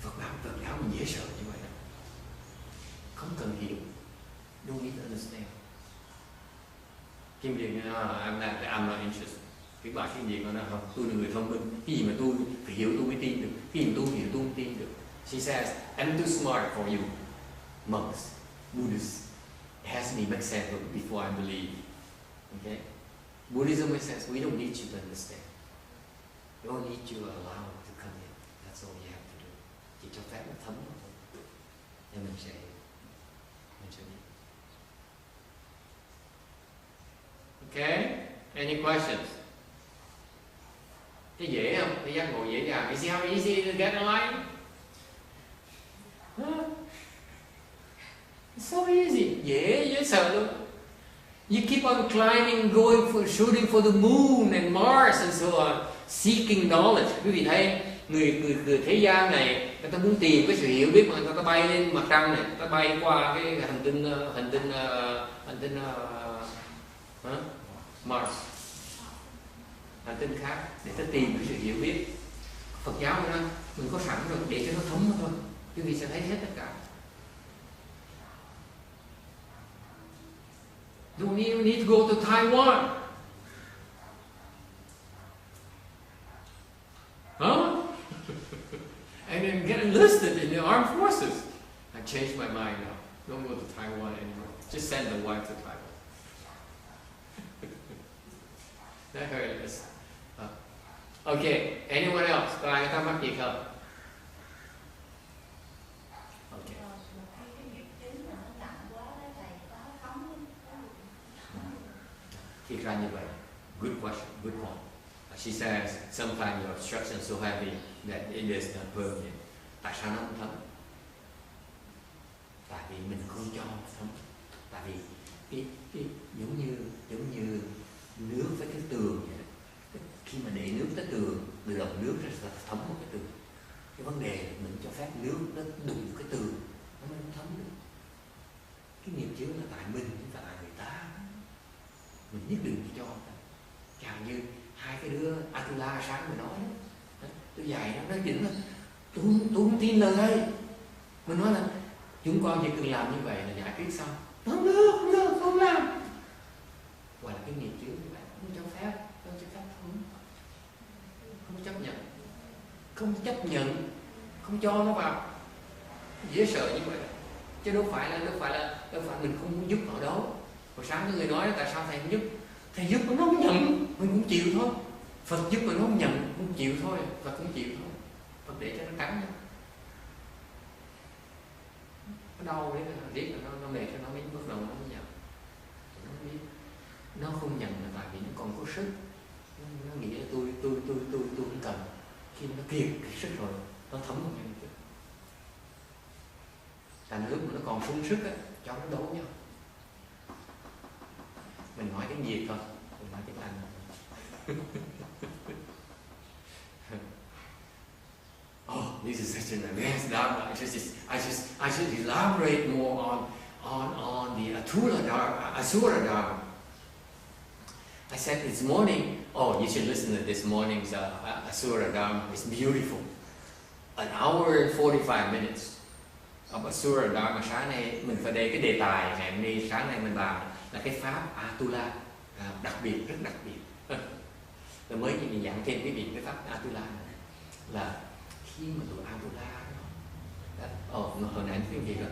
Phật giáo mình dễ sợ như vậy đó. Không cần hiểu. Don't need to understand. Kim Điền I'm not interested. Cái bài Kim Điền nói không, tôi là người thông minh. Cái gì mà tôi phải hiểu tôi mới tin được. Cái gì mà tôi hiểu tôi không tin được. She says, I'm too smart for you, monks, Buddhists. It has to make sense before I believe. Okay? Buddhism makes sense. We don't need you to understand. We don't need you to allow it to come in. That's all you have to do. Chỉ cho phép nó thấm vào thôi. Nên mình sẽ đi. Okay? Any questions? Cái dễ không? Cái giác ngộ dễ dàng. You see how easy to get enlightened? It's so easy. Dễ sợ luôn. You keep on climbing, shooting for the moon and Mars and so on, seeking knowledge. Quý vị thấy người thế gian này, người ta muốn tìm cái sự hiểu biết mà người ta bay lên mặt trăng này, người ta bay qua cái hành tinh Mars, hành tinh khác để ta tìm cái sự hiểu biết. Phật giáo nữa, mình có sẵn rồi để cho nó thấm thôi, quý vị sẽ thấy hết tất cả. You need to go to Taiwan. Huh? And then get enlisted in the armed forces. I changed my mind now. Don't go to Taiwan anymore. Just send the wife to Taiwan. That hurt us. Okay, anyone else? Có ai người ta mắc gì không? Thì ra như vậy. Good question, good point. She says, sometimes your obstruction is so heavy that it is not permanent. Tại sao nó không thấm? Tại vì mình không cho nó thấm. Tại vì cái giống như nước với cái tường vậy. Khi mà để nước tới tường, từ đồng nước ra sẽ thấm một cái từ. Cái vấn đề là mình cho phép nước nó đụng cái từ nó mới thấm được. Cái nghiệp chướng là tại mình chứ tại người ta. Mình nhất định cho chẳng như hai cái đứa Atula sáng mình nói đó. Tôi dạy nó nói chuyện là tôi không tin lời. Mình nói là chúng con chỉ cần làm như vậy là giải quyết xong. Không được, không làm. Gọi là cái nghiệp chướng như vậy, không cho phép không chấp nhận, không cho nó vào. Dễ sợ như vậy, chứ đâu phải mình không muốn giúp họ đâu. Hồi sáng có người nói tại sao thầy không giúp? Thầy giúp mà nó không nhận, mình cũng chịu thôi. Phật giúp mà nó không nhận, cũng chịu thôi. Phật cũng chịu thôi. Phật để cho nó cắn nhau. Nó đau đấy, riết là nó mệt cho nó mới bắt đầu nó mới nhận. Nó biết nó không nhận là tại vì nó còn có sức. Nó nghĩ là tôi không cần. Khi nó kiệt cái sức rồi, nó thấm vào nhân chứ. Thành lúc mà nó còn sung sức á, cho nó đấu nhau. Mình nói tiếng Việt thôi, mình nói tiếng Anh. Oh, this is such an advanced Dharma. I should elaborate more on the Asura Dharma. I said this morning, you should listen to this morning's Asura Dharma. It's beautiful. An hour and 45 minutes of Asura Dharma. Sáng nay mình phải đề cái đề tài ngày hôm nay, sáng nay mình làm là cái pháp Atula, đặc biệt, rất đặc biệt. Rồi mới mình giảng thêm cái việc cái pháp Atula này là khi mà tụi Atula hồi nãy tiếng Việt rồi.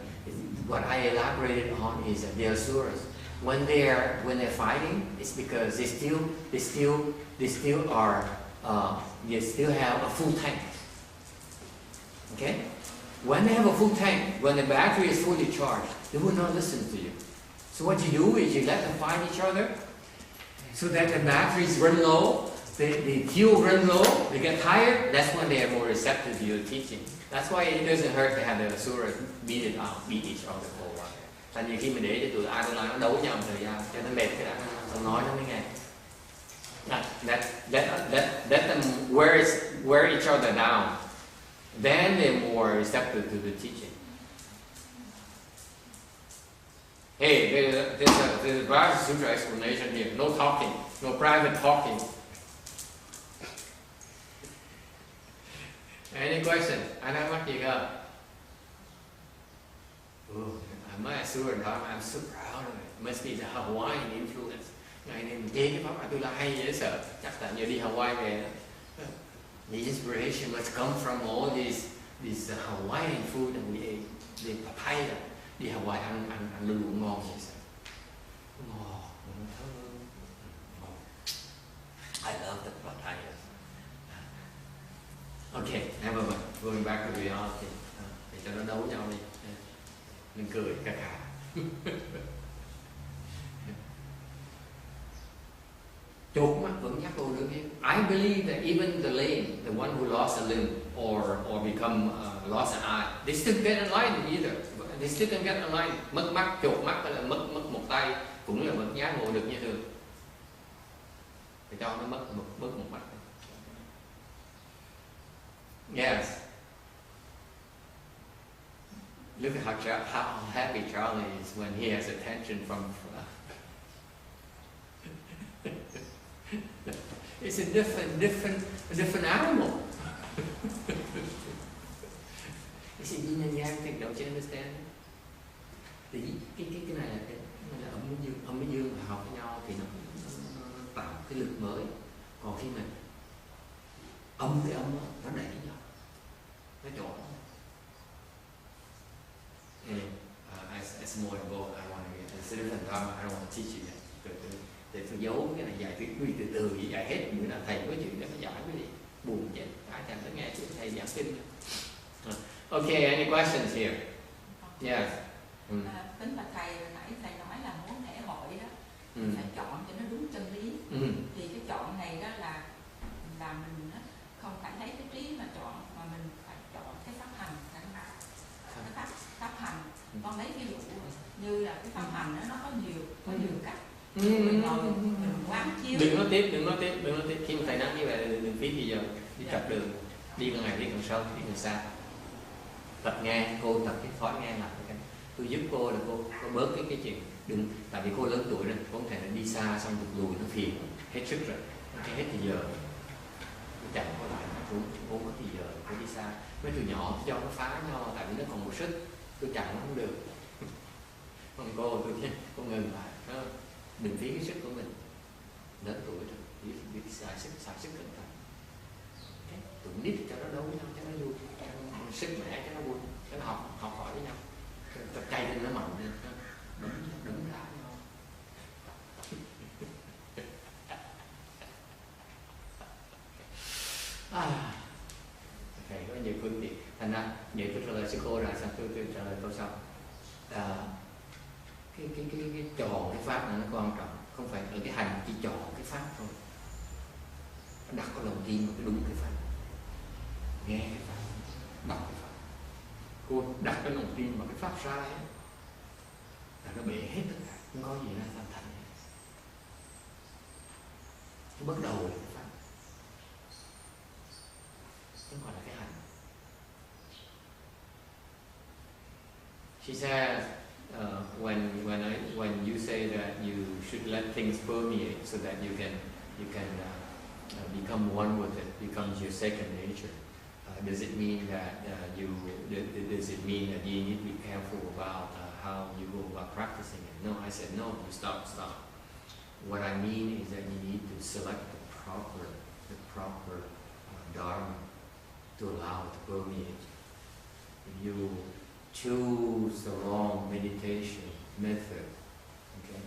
What I elaborated on is the Asuras. When they're fighting, it's because they still have a full tank. Okay? When they have a full tank, when the battery is fully charged, they will not listen to you. So what you do is you let them fight each other, so that the batteries run low, the fuel run low, they get tired. That's when they are more receptive to your teaching. That's why it doesn't hurt to have the Asuras beat each other for a while. Thành như khi mình để cho tụi Atula nó đấu nhau một thời gian cho nó mệt cái đã, xong nói nó mới nghe. Let them wear each other down. Then they're more receptive to the teaching. Hey, there's a Vajra Sutra explanation here. No talking, no private talking. Any question? Ai đang mắc gì không? I'm Asura Dharma. I'm so proud of it. It must be the Hawaiian influence. Ngày nay mình nghe cái pháp Atula hay dễ sợ. Chắc là nhờ đi Hawaii về đó. The inspiration must come from all these Hawaiian food that we ate. The papaya. Đi Hawaii ăn lưu ngon vậy sao? Ngon, thơm. I love the papaya. Okay, never mind. Going back to reality. Để cho nó đấu nhau đi. Mình cười cả. Chuột mắt vẫn nhắc vô được. I believe that even the lame, the one who lost a limb or become lost an eye, they still get enlightened either. They still can get enlightened. Mất mắt, chuột mắt hay là mất một tay cũng là mất giác ngộ được như thường. Để cho nó mất một mắt. Yes. Look at how happy Charlie is when he has attention from. It's a different animal. It's a yin and yang thing. Don't you understand? Thì cái này là âm với dương hợp với nhau thì nó tạo cái lực mới. Còn khi mà âm với âm nó đẩy nhau, nó trộn. As more involved, I want to get. It's a different Dharma. I don't want to teach you yet. Để tôi giấu cái này giải thuyết từ từ giải hết. Như là thầy có chuyện để mà giải cái gì buồn chết. Ai thèm tới nghe chuyện thầy giảng kinh. Okay, any questions here? Yes. Tính là thầy nãy thầy nói là muốn lễ hội đó, phải chọn cho nó đúng chân lý. Thì cái chọn này đó là mình không phải lấy cái trí mà chọn, mà mình phải chọn cái pháp hành, cái pháp hành. Con lấy ví dụ như là cái pháp hành đó, nó có nhiều cách. Mình quán chiếu. Đừng nói tiếp. Khi mà thầy nói như vậy đừng phí gì giờ. đi tập đường, đi càng ngày đi càng sâu, đi càng xa. Tập nghe, cô tập cái thói nghe lại cái. Tôi giúp cô là cô bớt cái chuyện đừng, tại vì cô lớn tuổi rồi, cô không thể là đi xa xong được lùi nó phiền, hết sức rồi, cái hết thì giờ, tôi chẳng có lại, cô mất thì giờ, cô đi xa. Mấy từ nhỏ cho nó phá nhau, tại vì nó còn một sức, tôi chẳng nó không được. Còn cô ngừng lại, nó đừng phí cái sức của mình, lớn tuổi rồi, biết xài sức cẩn thận. Okay. Tụi nít cho nó đấu với nhau cho nó vui, cho nó sức mẻ cho nó vui, cho nó học hỏi với nhau, cho chay lên nó mặn lên, đúng lại nhau. Thầy có nhiều phương tiện, thành ra vậy tôi trả lời sư cô rồi, sao tôi trả lời câu sau. Cái chọn cái pháp này nó quan trọng, không phải ở cái hành chỉ chọn cái pháp thôi. Đặt có lòng tin vào cái đúng cái pháp, nghe cái pháp, đọc cái pháp. Cô đặt cái lòng tin vào cái pháp sai ấy, là nó bể hết tất cả, không có gì ra thành. Nó bắt đầu là cái pháp, chứ còn là cái hành. She says, when you say that you should let things permeate so that you can become one with it, becomes your second nature. Does it mean that does it mean that you need to be careful about how you go about practicing it? No, I said no. You stop. What I mean is that you need to select the proper dharma to allow it to permeate. If you choose the wrong meditation method, okay,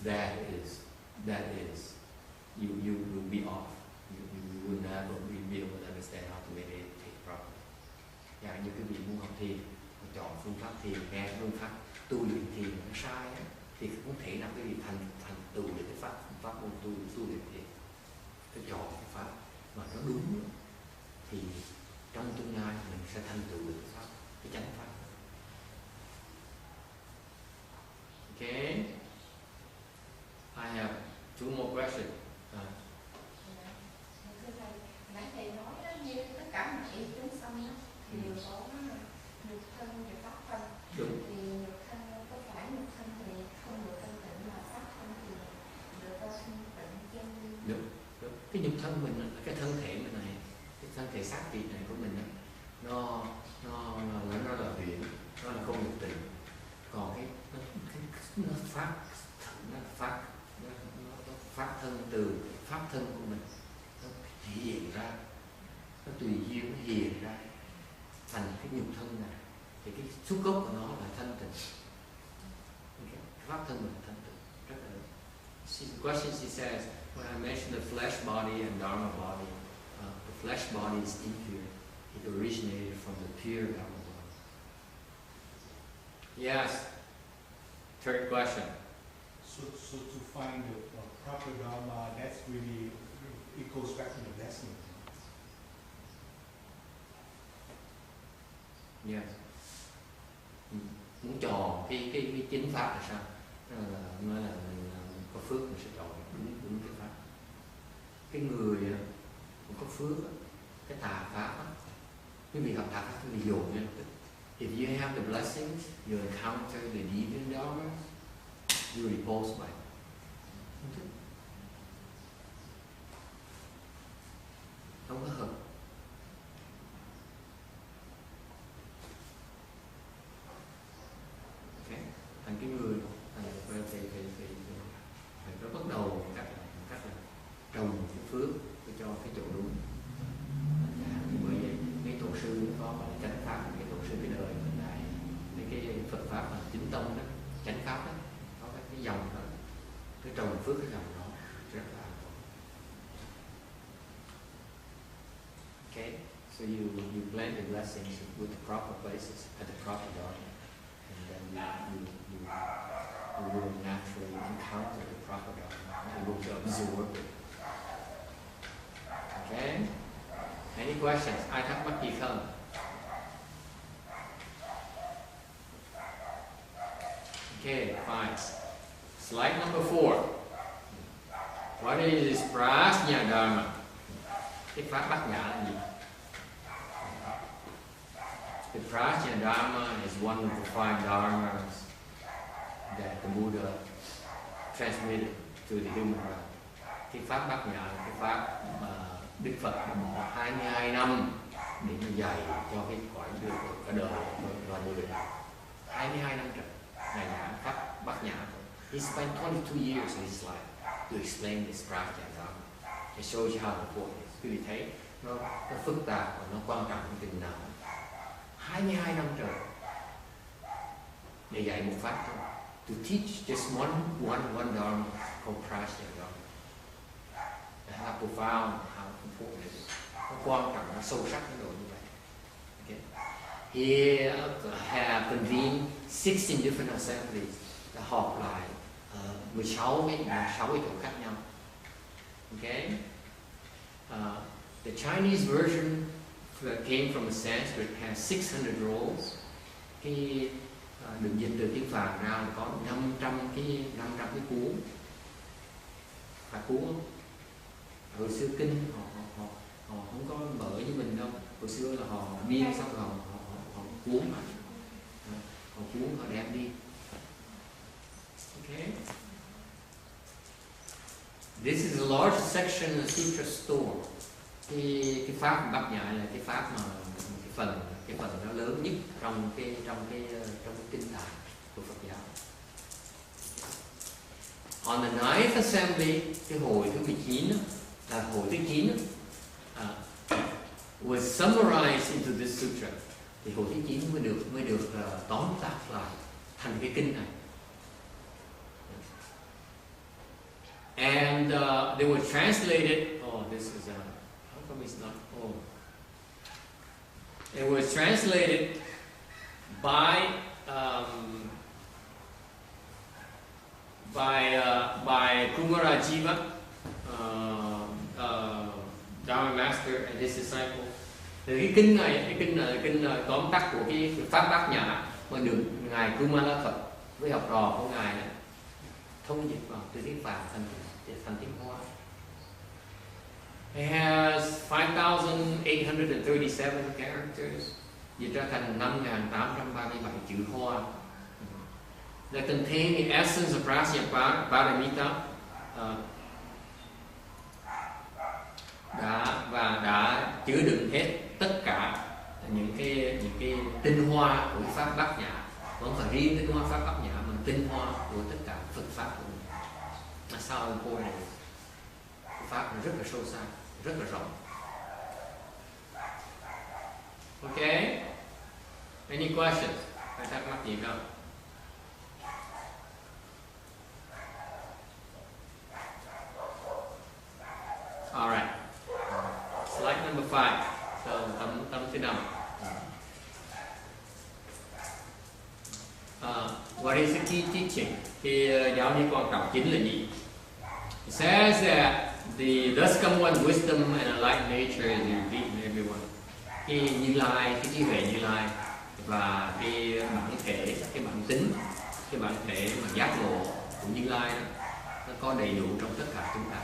that is you will be off. You will never be able to understand how to meditate properly. Dạ, như quý vị muốn học thiền, chọn phương pháp thiền, nghe phương pháp tu luyện thiền nó sai á, thì không thể nào quý vị thành tựu được cái pháp môn tu luyện thiền. Tôi chọn cái pháp mà nó đúng thì trong tương lai mình sẽ thành tựu được cái pháp, cái chánh pháp. Okay, I have 2 more questions. Nãy thầy nói đó, như tất cả mọi sự chúng sanh đó, thì đều có nhục thân và pháp thân. Đúng. Thì nhục thân có phải nhục thân thì không được thanh tịnh, mà pháp thân thì được thanh tịnh chân. Đúng. Cái nhục thân mình, cái thân thể mình này, cái thân thể xác thịt này của mình, nó là huyễn, nó là không nhục tình. Còn nó phát thân từ pháp thân của mình, nó hiện ra, nó tùy duyên nó hiện ra thành cái nhục thân này, thì cái xuất gốc của nó là thanh tịnh. Okay. Pháp thân mình thanh tịnh rất là. The question she says, when I mentioned the flesh body and dharma body, the flesh body is impure. It originated from the pure dharma body. Yes. Third question. So to find the proper dharma, that's really, it goes back to the blessing. Yes. Muốn chọn cái chính pháp là sao? Nói là mình có phước mình sẽ chọn đúng cái pháp. Cái người cũng có phước, cái tà pháp, quý vị gặp tà pháp quý vị dồn nha. If you have the blessings, you encounter the deviant dharma, you repulse by it. Không có hợp. Okay. Thành cái người phải có bắt đầu một cách là trồng cái phước để cho cái chỗ đúng. Bởi vậy mấy tổ sư có gọi là chánh pháp, cái tổ sư cái đời mình này, mấy cái Phật pháp là chính tông đó, chánh pháp đó, có cái dòng đó, cái trồng phước cái dòng đó rất là an toàn. Okay, so you blend the blessings with the proper places at the proper dharma, and then you will naturally encounter the proper dharma, able to absorb it. Okay. Any questions? Ai thắc mắc gì không? Okay, fine. Slide number 4. What is this prajna dharma? Cái pháp bát nhã là gì? The Prajna Dharma is one of the 5 dharmas that the Buddha transmitted to the human realm. Cái pháp bát nhã là cái pháp mà Đức Phật đã bỏ 22 năm để mà dạy cho cái cõi được cả đời loài người. 22 năm trời Ngài giảng pháp bát nhã. He spent 22 years of his life to explain this Prajna Dharma. It shows you how important it is. Quý vị thấy nó phức tạp và nó quan trọng như thế nào. 22 năm trời để dạy một pháp thôi. To teach just one dharma called Prajna Dharma. How profound, how important it is. Nó quan trọng, nó sâu sắc đến độ như vậy. Okay. He have convened 16 different assemblies. Đã họp lại 16 cái chỗ khác nhau. Okay. The Chinese version that came from the Sanskrit has 600 rolls. Cái được dịch từ tiếng Phạn ra là có 500 cái cuốn. Phải cuốn không? Hồi xưa kinh họ không có mở như mình đâu. Hồi xưa là họ biên xong rồi họ cuốn mà. Họ cuốn họ đem đi. Okay. This is the largest section of the Sutra store. Cái pháp bát nhã là cái pháp mà cái phần nó lớn nhất trong cái kinh tạng của Phật giáo. On the 9th assembly, cái hội thứ 19 là hội thứ 9 was summarized into this sutra. Thì hội thứ 9 mới được tóm tắt lại thành cái kinh này. And they were translated. Oh, this is how come it's not? Oh, it was translated by Kumarajiva, Dharma Master and his disciple. Thì cái kinh này là kinh tóm tắt của cái pháp bát nhã mà được ngài Kumara Phật với học trò của ngài này thông dịch vào từ tiếng Phạn thành tiếng Hoa. It has 5,837 characters, dịch ra thành 5,837 chữ Hoa. They contain the essence of Prajna Paramita, đã chứa đựng hết tất cả những cái tinh hoa của pháp bát nhã, không phải riêng cái tinh hoa pháp bát nhã mà tinh hoa của tất cả Phật pháp của mình. Là sao important này? Pháp nó rất là sâu xa, rất là rộng. Okay. Any questions? Phải thắc mắc gì không? Alright. Slide number 5. So, tấm thứ 5. What is the key teaching? Cái giáo lý quan trọng chính là gì? It says that thus come one wisdom and a light nature is revealed in everyone. Cái Như Lai, cái trí huệ Như Lai và cái bản thể, cái bản tính, cái bản thể mà giác ngộ của Như Lai đó, nó có đầy đủ trong tất cả chúng ta.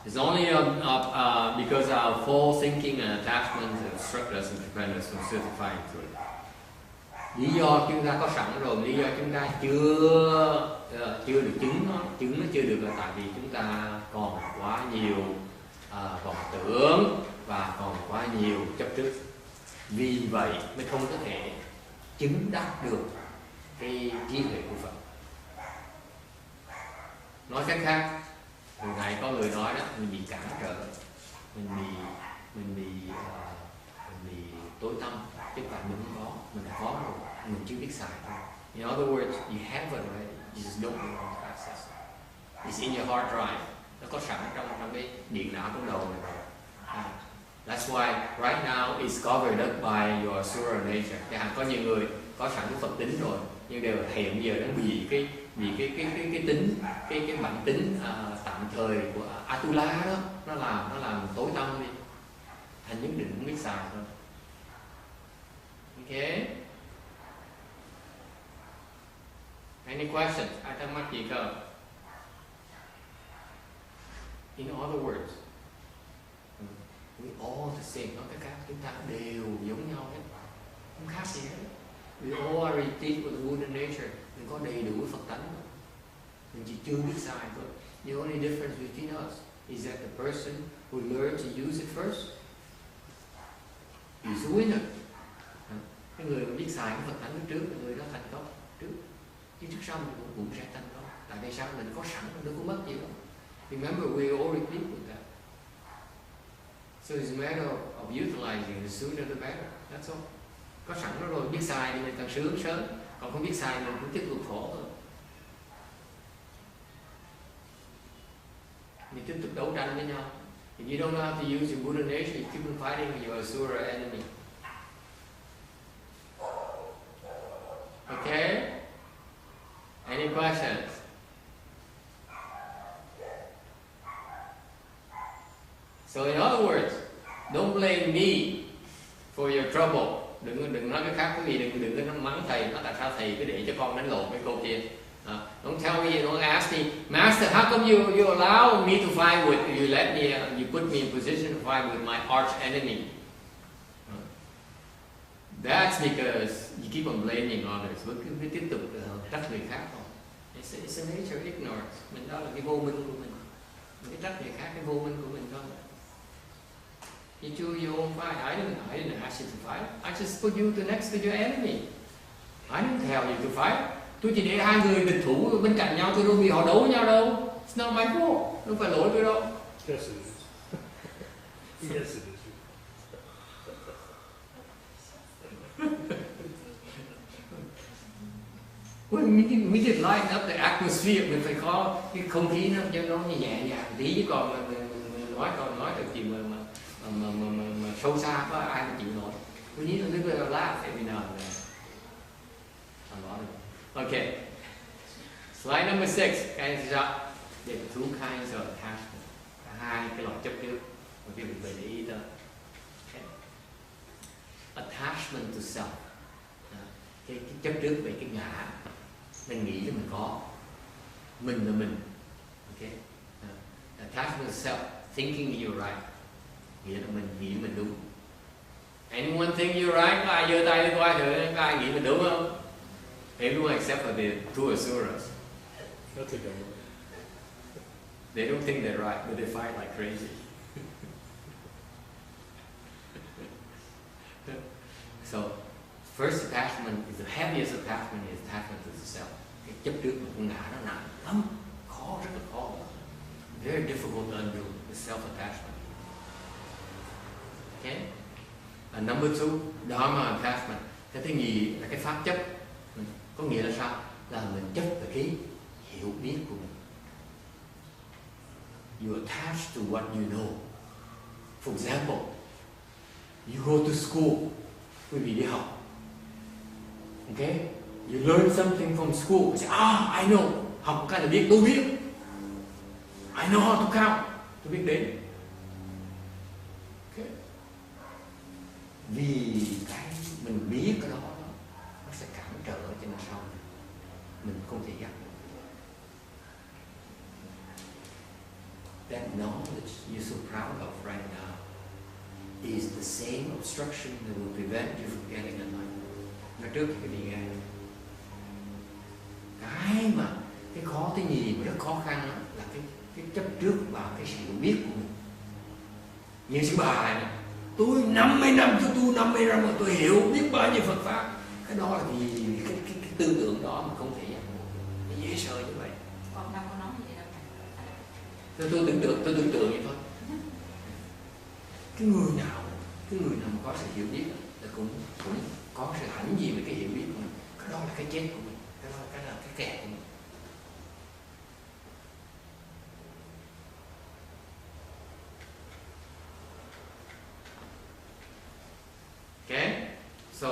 It's only because our false thinking and attachments obstruct us and prevent us from certifying to it. Lý do chúng ta có sẵn rồi, lý do chúng ta chưa được chứng nó chưa được là tại vì chúng ta còn quá nhiều vọng tưởng và còn quá nhiều chấp trước. Vì vậy mới không có thể chứng đắc được cái trí huệ của Phật. Nói cách khác, từ này có người nói đó, mình bị cản trở, mình bị tối tăm, chứ phải mình không có, mình đã có rồi, mình chưa biết xài thôi. In other words, you have it already, you just don't know how to access it. It's in your hard drive, nó có sẵn trong cái điện não trong đầu này rồi. That's why right now it's covered up by your Asura nature. Chẳng hạn có nhiều người có sẵn cái Phật tính rồi, nhưng đều hiện giờ nó bị cái tính, cái bản tính tạm thời của Atula đó, nó làm tối tăm đi, thành nhất định không biết xài thôi. Okay. Any questions? Ai thắc mắc gì không? In other words, we all the same. Nói cách khác, chúng ta đều giống nhau hết, không khác gì hết. We all are replete with Buddha nature. Mình có đầy đủ Phật tánh. Mình chỉ chưa biết xài thôi. The only difference between us is that the person who learned to use it first is the winner. Cái người mà biết xài cái Phật tánh trước, người đó thành công trước. Chứ trước sau mình cũng sẽ thành công. Tại vì sao? Mình có sẵn, mình đâu có mất gì đâu. Remember, we all replete with that. So it's a matter of utilizing, the sooner the better. That's all. Có sẵn nó rồi, biết xài thì mình càng sướng sớm. Còn không biết xài mình cũng tiếp tục khổ thôi. Mình tiếp tục đấu tranh với nhau. If you don't know how to use your Buddha nature, you keep on fighting with your asura enemy. Okay? Any questions? So in other words, don't blame me for your trouble. Đừng nói cái khác, quý vị đừng có mắng thầy, nói tại sao thầy cứ để cho con đánh lộn với câu kia. Don't tell me, don't ask me, Master, how come you allow me to fight with, you let me, you put me in position to fight with my arch enemy? That's because you keep on blaming others. Cứ tiếp tục trách người khác thôi. It's a nature of ignorance. Mình đó là cái vô minh của mình. Mình cái trách người khác, cái vô minh của mình thôi. You choose your own fight. I didn't ask you to fight. I just put you next to your enemy. I didn't tell you to fight. Tôi chỉ để hai người địch thủ bên cạnh nhau, tôi đâu vì họ đấu với nhau đâu. It's not my fault. Không phải lỗi tôi đâu. Yes it is. Yes it is. We did lighten up the atmosphere. Mình phải có cái không khí nó cho nó nhẹ nhàng tí, chứ còn mình nói được chuyện mà sâu xa có ai mà chịu nổi. We need a little bit of laugh every now and then. Okay. Slide number 6. Cái thứ sáu. There are two kinds of attachment. Hai cái loại chấp trước. Một cái mình phải để ý tới. Okay. Attachment to self. Cái chấp trước về cái ngã. Mình nghĩ là mình có. Mình là mình. Okay. Attachment to self. Thinking you're right. Nghĩa là mình nghĩ mình đúng. Anyone think you're right? Có ai giơ tay lên coi thử, có ai nghĩ mình đúng không? Everyone except for the two asuras. That's a good one. They don't think they're right, but they fight like crazy. So, first attachment is the heaviest attachment is attachment to the self. Cái chấp trước của con ngã nó nặng lắm, khó, rất là khó. Very difficult to undo the self-attachment. Okay? And number 2, dharma attachment. Cái thứ nhì là cái pháp chấp. Có nghĩa là sao? Là mình chấp về cái hiểu biết của mình. You attach to what you know. For example, you go to school. Quý vị đi học. Okay? You learn something from school. You say, I know. Học cái là biết, tôi biết. I know how to count. Tôi biết đến. Okay. Vì cái mình biết cái đó nó sẽ cản trở cho nên sau mình không thể gặp. That knowledge you're so proud of right now is the same obstruction that will prevent you from getting enlightenment. Nói trước cái gì nghe. Cái mà cái khó cái gì mà rất khó khăn đó, là cái chấp trước vào cái sự biết của mình. Như sư bà này, tôi 50 năm cho tôi 50 năm mà tôi hiểu biết bao nhiêu Phật pháp. Cái đó là vì cái tư tưởng đó mà không thể giác ngộ. Nó dễ sợ như vậy. Con đâu có nói gì đâu. Tôi tưởng tượng vậy thôi. Cái người nào mà có sự hiểu biết là cũng có sự hãnh diện với cái hiểu biết của mình. Cái đó là cái chết của mình. Cái đó là cái kẹt của mình. Okay? So,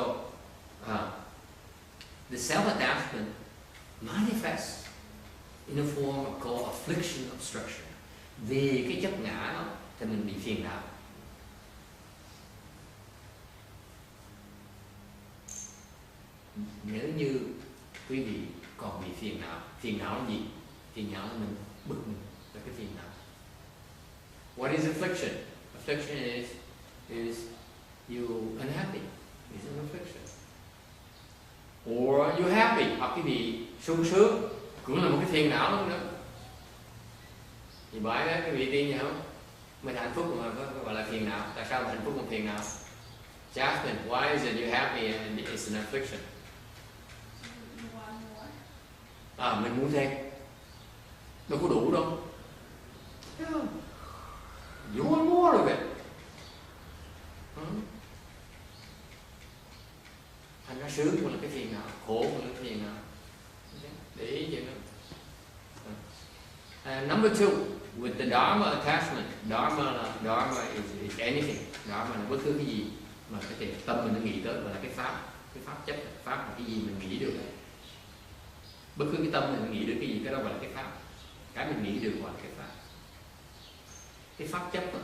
the self-attachment manifests in a form called affliction obstruction. Vì cái chấp ngã đó thì mình bị phiền não. Nếu như quý vị còn bị phiền não là gì? Phiền não là mình bực mình là cái phiền não. What is affliction? Affliction is you unhappy. It's an affliction. Or you happy, hoặc cái gì sung sướng cũng là một cái phiền não luôn nữa. Thì bởi đó cái vị tiên gì không? Mình hạnh phúc mà có gọi là phiền não. Tại sao hạnh phúc là phiền não? Jasmine, why is it you happy and it's an affliction? Mình muốn thêm. Đâu có đủ đâu. You want more of it. Thành ra sướng cũng là cái phiền não, khổ cũng là cái phiền não. Để ý chuyện đó. Number 2, with the Dharma attachment. Dharma is anything. Dharma là bất cứ cái gì mà cái tâm mình nó nghĩ tới, gọi là cái pháp chấp. Pháp là cái gì mình nghĩ được. Bất cứ cái tâm mình nghĩ được cái gì, cái đó gọi là cái pháp. Cái mình nghĩ được gọi là cái pháp. Cái pháp chấp đó,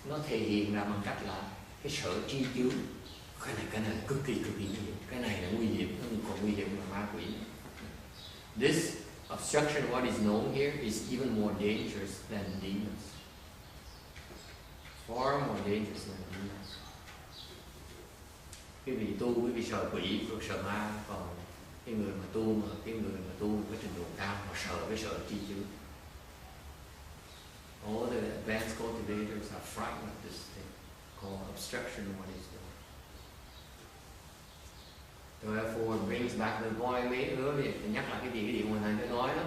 nó thể hiện ra bằng cách là cái sở tri chướng. Cái này cực kỳ nguy hiểm. Cái này là nguy hiểm, nó còn nguy hiểm là ma quỷ. This obstruction, what is known here, is even more dangerous than demons. Far more dangerous than demons. Cái vị tu, cái vị sợ quỷ, sợ ma, còn cái người mà tu cái trình độ cao mà sợ cái sở tri chướng. All the advanced cultivators are frightened of this thing called obstruction, what is known. Therefore, it brings back the point earlier. Nhắc lại cái điều mà thầy tôi nói đó.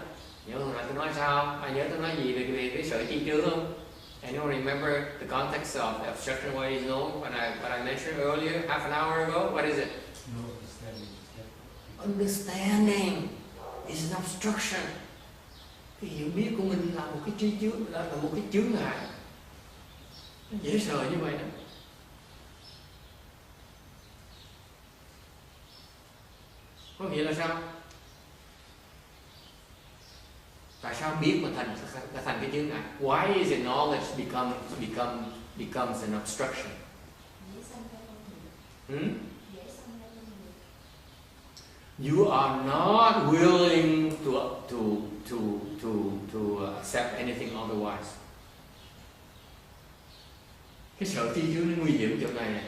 Nhớ hồi nãy tôi nói sao? Ai nhớ tôi nói gì về cái sở tri chướng không? Anyone remember the context of the obstruction, what is known? What I mentioned earlier, half an hour ago. What is it? No understanding. Understanding is an obstruction. Cái hiểu biết của mình là một cái tri chướng, là một cái chướng ngại. Nó dễ sợ như vậy đó. Có nghĩa là sao? Tại sao biết mà thành cái chướng ngại? Why is it knowledge becomes an obstruction? You are not willing to accept anything otherwise. Cái sợ tri chướng nó nguy hiểm chỗ này.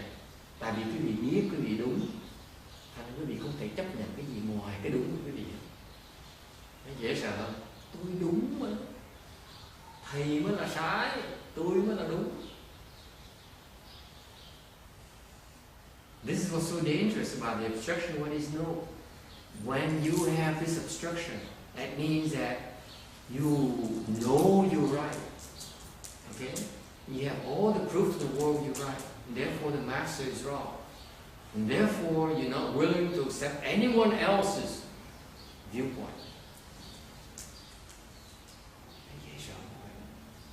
Tại vì quý vị biết quý vị đúng, thành quý vị không thể chấp nhận cái gì ngoài cái đúng của quý vị. Nó dễ sợ. Tôi đúng mà, thầy mới là sai, tôi mới là đúng. This is what's so dangerous about the obstruction. What is no? When you have this obstruction, that means that you know you're right. Okay? You have all the proof in the world you're right. And therefore the master is wrong. And therefore you're not willing to accept anyone else's viewpoint.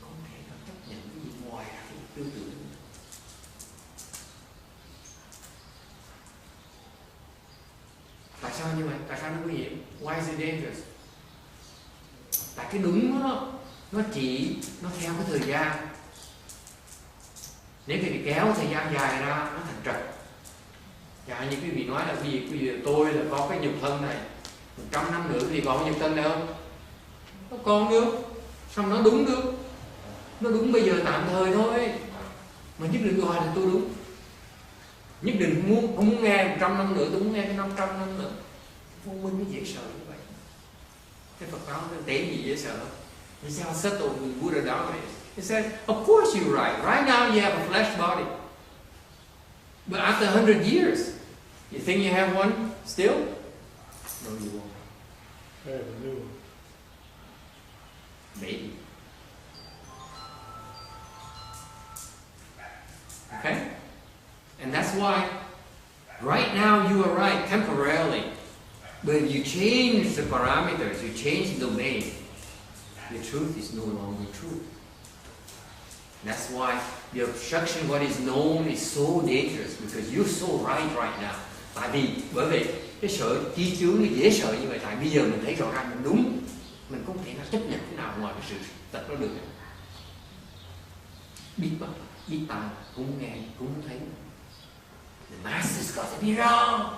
Không thể chấp nhận cái gì ngoài cái tư tưởng. Tại sao như vậy? Tại sao nó nguy hiểm? Why is it dangerous? Tại cái đúng đó, nó theo cái thời gian. Nếu cái kéo thời gian dài ra, nó thành trật. Dạ, như quý vị nói là quý vị tôi là có cái nhục thân này, 100 năm nữa thì còn cái nhục thân này không? Nó còn được. Xong nó đúng được. Nó đúng bây giờ tạm thời thôi. Mà nhất định gọi là tôi đúng. Nhất định không muốn nghe 100 năm nữa, tôi muốn nghe cái 500 năm nữa. Vô minh nó dễ sợ như vậy. Cái Phật giáo nó tế gì dễ sợ. He said, I'll settle with Buddha Dharma. He said, of course you're right. Right now you have a flesh body. But after 100 years, you think you have one still? No, you won't. I have a new one. Maybe. Okay? And that's why right now you are right temporarily. But if you change the parameters, you change the domain, the truth is no longer true. That's why the obstruction, what is known, is so dangerous because you're so right now. Bởi vì cái sợ chi chướng nó dễ sợ như vậy. Tại bây giờ mình thấy rõ ràng mình đúng, mình không thể nào chấp nhận cái nào ngoài cái sự thật đó được. Biết bắt, biết tai, cũng nghe, cũng thấy. The master's got to be wrong.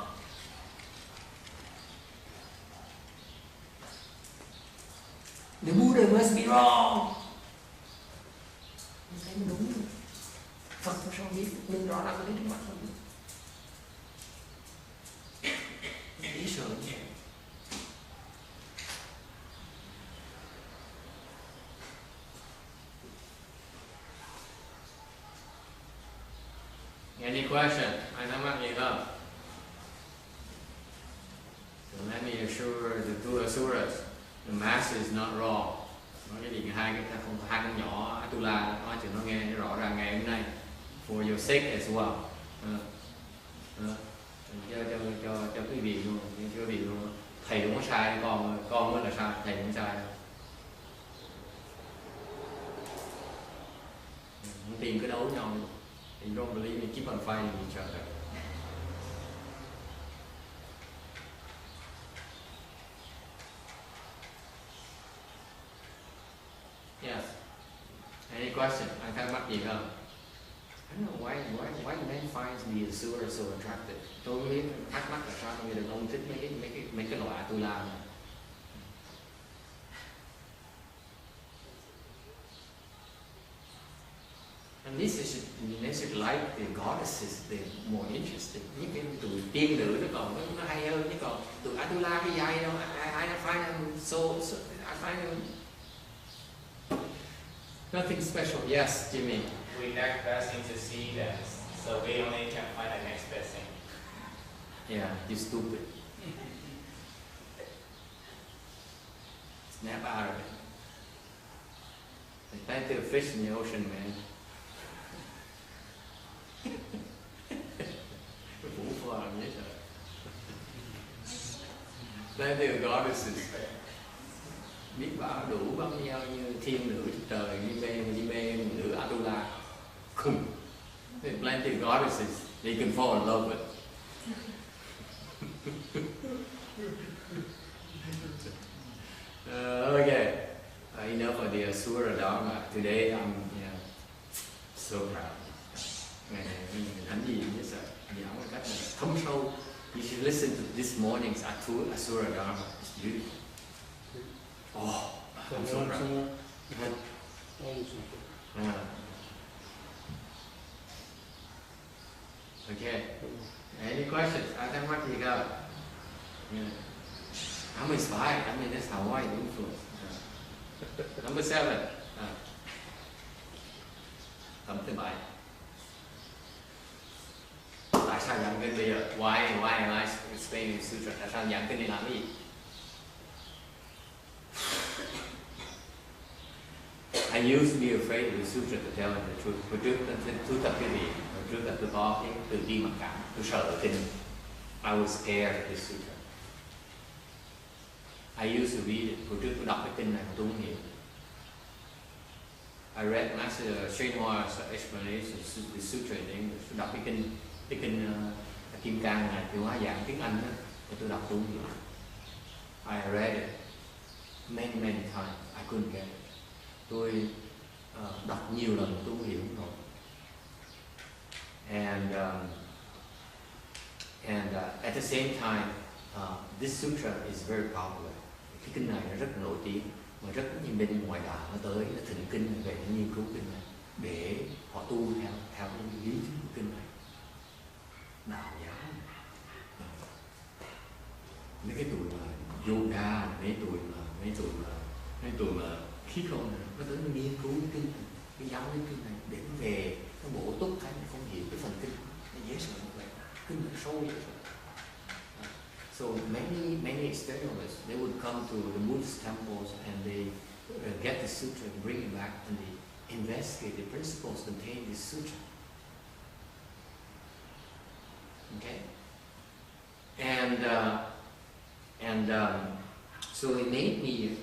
The Buddha must be wrong. Mình thấy đúng rồi. Phật có sao biết, mình rõ ràng cái trước mặt không biết. Dễ sợ như vậy. Any question? Ai thắc mắc gì không? So let me assure the two asuras, the master is not wrong. Nói cái gì hai con nhỏ Atula nói cho nó nghe rõ ràng ngày hôm nay. For your sake as well. Cho quý vị luôn, cho quý vị luôn. Thầy đúng có sai, con mới là sai, thầy cũng sai. Không tìm cái đấu nhau. You don't believe me, keep on fighting each other. Yes. Any question? Ai thắc mắc gì không? I don't know why men finds the Asura so attractive. Tôi không biết thắc mắc là sao người đàn ông thích mấy cái loại tôi làm. And this is like the goddesses, they're more interesting. Những cái tụi tiên nữ nó hay hơn, chứ còn tụi Atula cái dây đâu. I find them so I find them nothing special. Yes, Jimmy. We lack blessing to see them, so we only can find the next best thing. Yeah, you stupid. Snap out of it. There's plenty of fish in the ocean, man. Phủ phàng vậy trời. Plenty of goddesses. Biết bao đủ bao nhiêu như thiên nữ trời, như mê nữ Atula. Khùng. There's plenty of goddesses that you can fall in love with. Okay. Enough of the Asura Dharma. Today I'm so proud. Ngày này mình thánh gì vậy sợ? Giảng một cách thấm sâu. You should listen to this morning's Asura Dharma. It's beautiful. Oh, I'm so proud. Okay. Any questions? Ai thắc mắc gì không? I'm inspired. I mean, that's how I influence. Number 7. Cầm thứ 7. Tại sao giảng kinh bây giờ? Why am I explaining sutra? Tại sao giảng kinh này làm cái gì? I used to be afraid of the sutra to tell him the truth. Hồi trước tôi tập cái gì? Hồi trước là tôi có cái tự ti mặc cảm. Tôi sợ kinh. I was scared of this sutra. I used to read it. Hồi trước tôi đọc cái kinh này tôi không hiểu. I read Master Srinivasa's explanation of the sutra in English. Tôi đọc cái kinh Kim Cang này, thì hóa dạng tiếng Anh đó, tôi đọc tôi không hiểu. I read it many times. I couldn't get it. Tôi đọc nhiều lần tôi không hiểu nổi. And at the same time, this sutra is very popular. Cái kinh này nó rất nổi tiếng, mà rất nhiều bên ngoài đạo nó tới nó thỉnh kinh về nghiên cứu kinh này để họ tu theo cái lý thuyết của kinh này. Đạo giáo mấy cái tụi mà yoga, mấy tụi mà khí công này nó tới nó nghiên cứu cái kinh này, cái giáo lý kinh này để nó về nó bổ túc cái nó không hiểu cái phần kinh nó dễ sợ như vậy, kinh nó sâu dễ sợ. So many externalists, they would come to the Buddhist temples and they get the sutra and bring it back and they investigate the principles contained in this sutra. Okay, and so it made me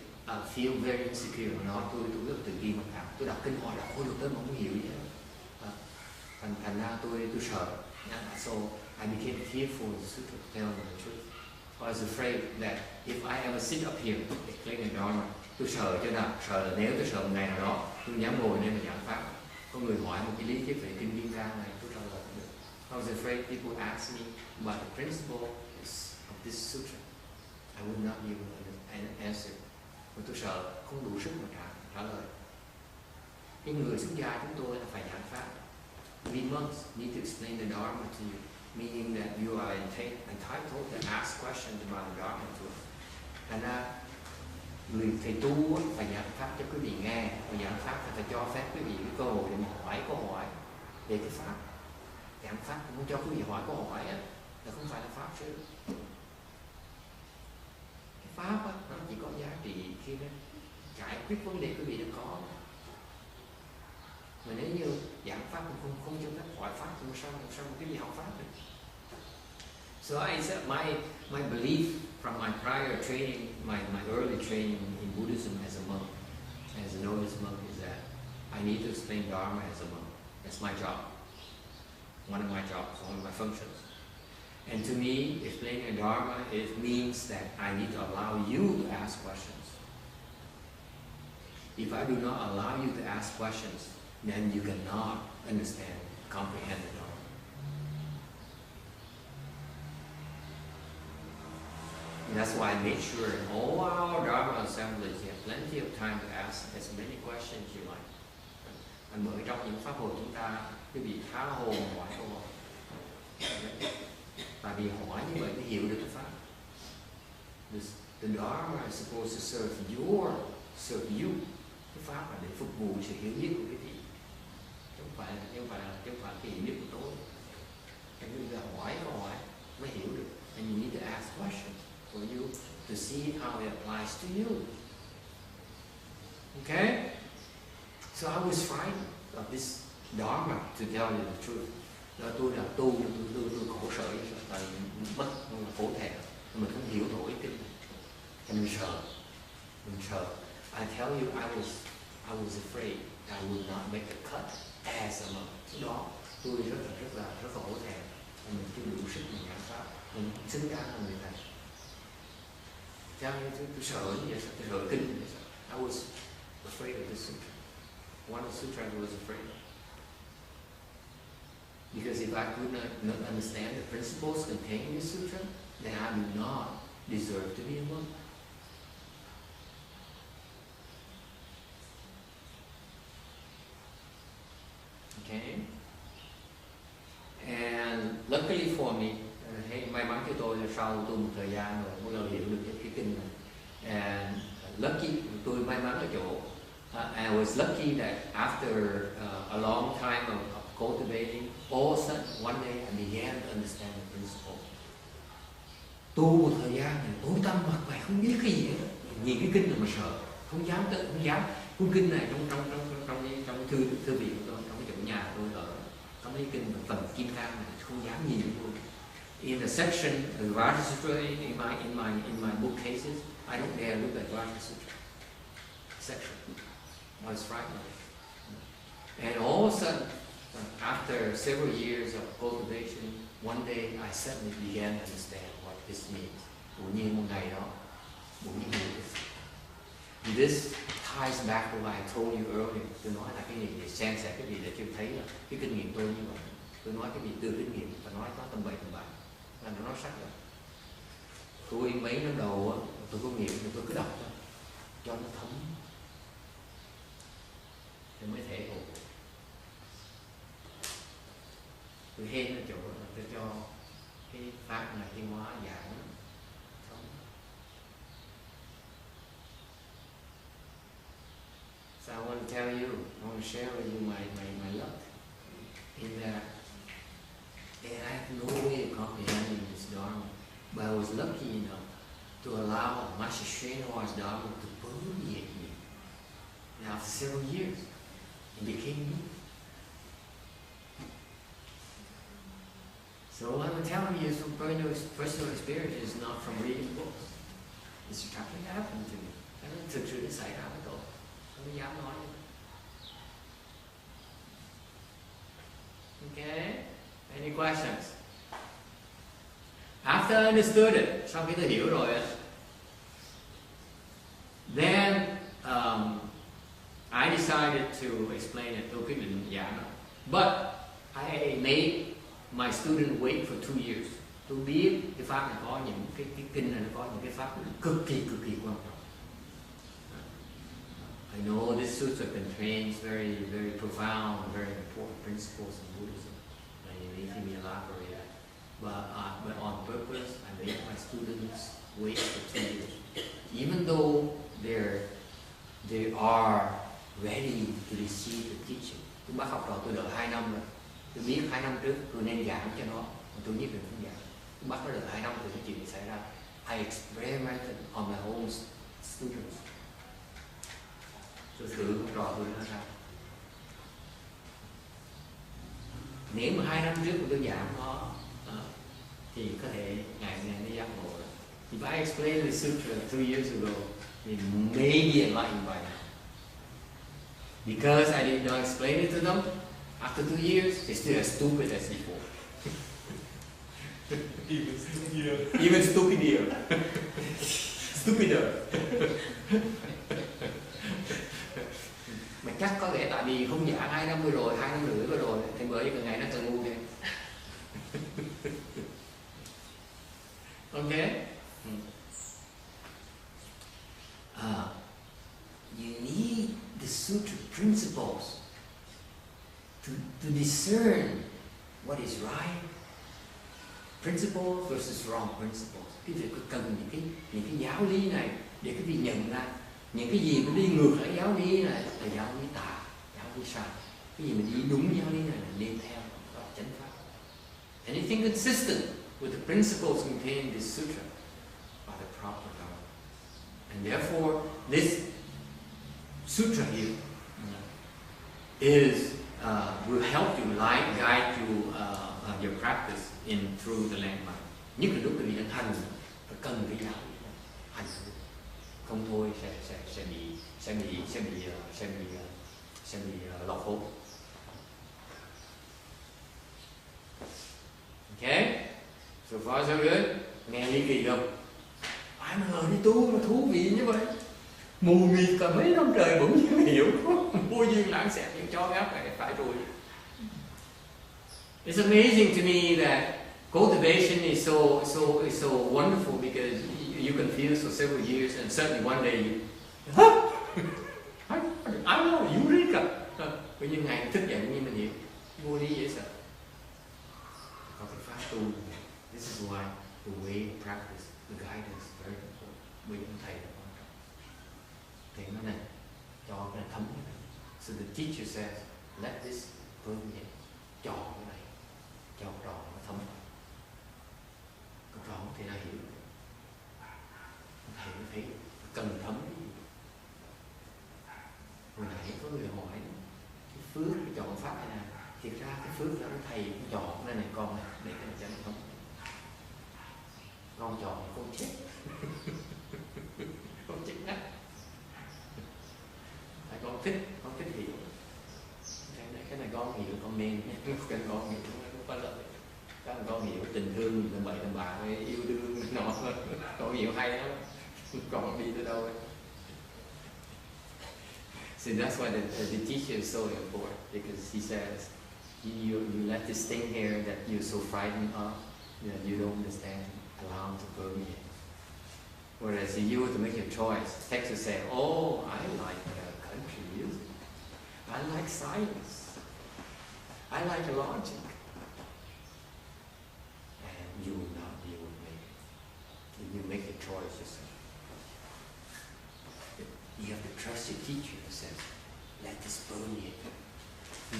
feel very insecure. Nó tôi rất tự ti mặc cảm. Tôi đọc kinh hỏi đọc khối được tới mà không hiểu gì hết. Thành ra tôi sợ. So I became fearful of the sutra, to tell them the truth. I was afraid that if I ever sit up here explaining Dharma, tôi sợ cho nào, sợ là nếu tôi sợ một ngày nào đó tôi dám ngồi đây mà giảng pháp, có người hỏi một cái lý thuyết về kinh Kim Cang này, tôi trả lời không được. I was afraid people asked me about the principle of this sutra. I would not be able to answer. Mà tôi sợ không đủ sức mà trả lời. cái người xuất gia chúng tôi là phải giảng pháp. We monks need to explain the Dharma to you, meaning that you are entitled to ask questions about the Dharma to us. Thành ra người thầy tu phải giảng pháp cho quý vị nghe, và giảng pháp phải cho phép quý vị cái cơ hội để mình hỏi câu hỏi về cái pháp. Giảng pháp không cho quý vị hỏi câu hỏi á, là không phải là pháp sư. Cái pháp á, nó chỉ có giá trị khi nó giải quyết vấn đề quý vị đang có. Mà nếu như giảng pháp không cho phép hỏi pháp thì sao quý vị học pháp được? So I said my belief from my prior training, my early training in Buddhism as a monk, as a novice monk, is that I need to explain Dharma as a monk. That's my job. One of my jobs, one of my functions. And to me, explaining Dharma, it means that I need to allow you to ask questions. If I do not allow you to ask questions, then you cannot understand, comprehend the Dharma. And that's why I made sure in all our Dharma assemblies you have plenty of time to ask as many questions you like. Anh mở trong những pháp hội chúng ta, quý vị khá hồ hỏi câu hỏi. Và vì hỏi như vậy mới hiểu được cái pháp. The Dharma is supposed to serve you. Cái pháp là để phục vụ sự hiểu biết của quý vị. Chứ không phải cái hiểu biết của tôi. Anh quý vị hỏi câu hỏi mới hiểu được. And you need to ask questions for you to see how it applies to you. Okay? So I was frightened of this Dharma, to tell you the truth. Tôi là tôi khổ sở với sự tại mất khổ thẹn, mình không hiểu nổi kinh, mình sợ. I tell you, I was afraid I would not make the cut as a monk. Lúc đó tôi rất là hổ thẹn, mình chưa đủ sức mình giảng pháp, mình xứng đáng là người thầy. Cho nên tôi sợ như vậy, tôi sợ kinh như vậy. I was afraid of this sutra. One of the sutras I was afraid of. Because if I could not understand the principles contained in this sutra, then I do not deserve to be a monk. Okay? And luckily for me, may mắn cho tôi là sau tu một thời gian rồi bắt đầu hiểu được cái kinh này. And lucky, tôi may mắn ở chỗ, I was lucky that after a long time of cultivating, all of a sudden, one day I began to understand the principle. Tu một thời gian này, tối tâm mặt mày không biết cái gì hết, nhìn cái kinh là mà sợ, không dám. Cuốn kinh này trong thư viện của tôi, trong cái chỗ nhà tôi ở, có mấy kinh phần kim cang này, không dám nhìn luôn. In the section, the Rajasutra in my bookcases, I don't dare look at Rajasutra section. I was frightened. And all of a sudden, after several years of cultivation, one day I suddenly began to understand what this means. Bỗng nhiên một ngày đó, bỗng nhiên hiểu this. This ties back to what I told you earlier. Tôi nói là cái gì để xem xét cái gì để chưa thấy là cái kinh nghiệm tôi như vậy. Tôi nói cái gì từ kinh nghiệm và nói có tầm bậy là nó nói sắc rồi. Tôi mấy năm đầu tôi có nghiệm thì tôi cứ đọc thôi, cho nó thấm thì mới thể hộ. Tôi hên ở chỗ là tôi cho cái pháp này thiên hóa giảng sống. So I want to tell you, I want to share with you my luck in that I have no way of comprehending this Dharma, but I was lucky enough to allow Master Srinivasa's Dharma to permeate me. And after several years, it became me. So what I'm telling you is from personal experience, is not from reading books. It's something that happened to me. Nó thực sự nó xảy ra với tôi. Không dám nói. Okay? Any questions? After I understood it, sau khi tôi hiểu rồi, then I decided to explain it. Tôi quyết định giảng. But I made my student wait for 2 years. Tôi biết cái pháp này có những cái kinh này, nó có những cái pháp cực kỳ quan trọng. I know this sutra contains very, very profound and very important principles in Buddhism. They need to be elaborated. But on purpose, I made my students wait for 2 years. Even though they are ready to receive the teaching. Tôi bắt học trò tôi đợi 2 năm rồi. Tôi biết 2 năm trước tôi nên giảng cho nó, mà tôi nhất định không giảng. Tôi bắt nó đợi 2 năm từ cái chuyện này xảy ra. I experimented on my own students. Tôi thử học trò tôi nó ra. Nếu mà 2 năm trước mà tôi giảng nó thì có thể ngày nó giác ngộ. If I explained the sutra 2 years ago, they may be enlightened by now. Because I did not explain it to them, after 2 years, they're still as stupid as before. Even stupider. Stupider. Mà chắc có lẽ tại vì không giảng 2 năm rồi, 2 năm rưỡi rồi, thì bởi vì ngày nó càng ngu thêm. Okay? You need the sutra principles to discern what is right, principles versus wrong principles. Quý vị cần những cái giáo lý này để quý vị nhận ra những cái gì mình đi ngược lại giáo lý này là giáo lý tà, giáo lý sai. Cái gì mình đi đúng giáo lý này là nên theo và chánh pháp. Anything consistent with the principles contained in this sutra are the proper dharma. And therefore, this sutra here will help you, guide you your practice through the landmark. Nhất là lúc quý vị đang hành, phải cần cái giáo lý này, hành không thôi sẽ bị lọt hố. Okay, so far so good. Nghe ly kỳ không? Ai mà ngờ đi tu mà thú vị như vậy, mù mịt cả mấy năm trời bỗng nhiên hiểu, vô duyên lãng xẹt những chó gác này phải rồi. It's amazing to me that cultivation is so wonderful because you confuse for several years and suddenly one day I know you read cả. Tự nhiên ngày thức dậy như mình hiểu, vô lý dễ sợ. Có cái pháp tu. This is why the way of practice, the guidance is very important. Vì ông thầy là quan trọng. Thầy nói này, cho cái này thấm cái này. So the teacher says, let this permeate. Cho cái này, cho trò nó thấm. Con trò không thể nào hiểu. Thầy nó thấy cần thấm cái gì. Hồi nãy có người hỏi cái phước cái chọn pháp này nè. Thiệt ra cái phước là thầy chọn cái này con này để cái này cho nó thấm. Con chọn con chết. Con chết ngắt. Tại con thích hiểu. Cái này con hiểu con nên, cái con hiểu nó không có lợi. Cái này con hiểu tình thương tầm bậy tầm bạ, yêu đương nọ, con hiểu hay lắm. Con đi tới đâu ấy. So that's why the teacher is so important, because he says you let this thing here that you're so frightened of, that you don't understand, allow him to permeate. Whereas if you were to make your choice, text will say, oh, I like country music, I like science, I like logic, and you will not be able to make it. If you make the choice yourself. You have to trust your teacher who says, let this permeate.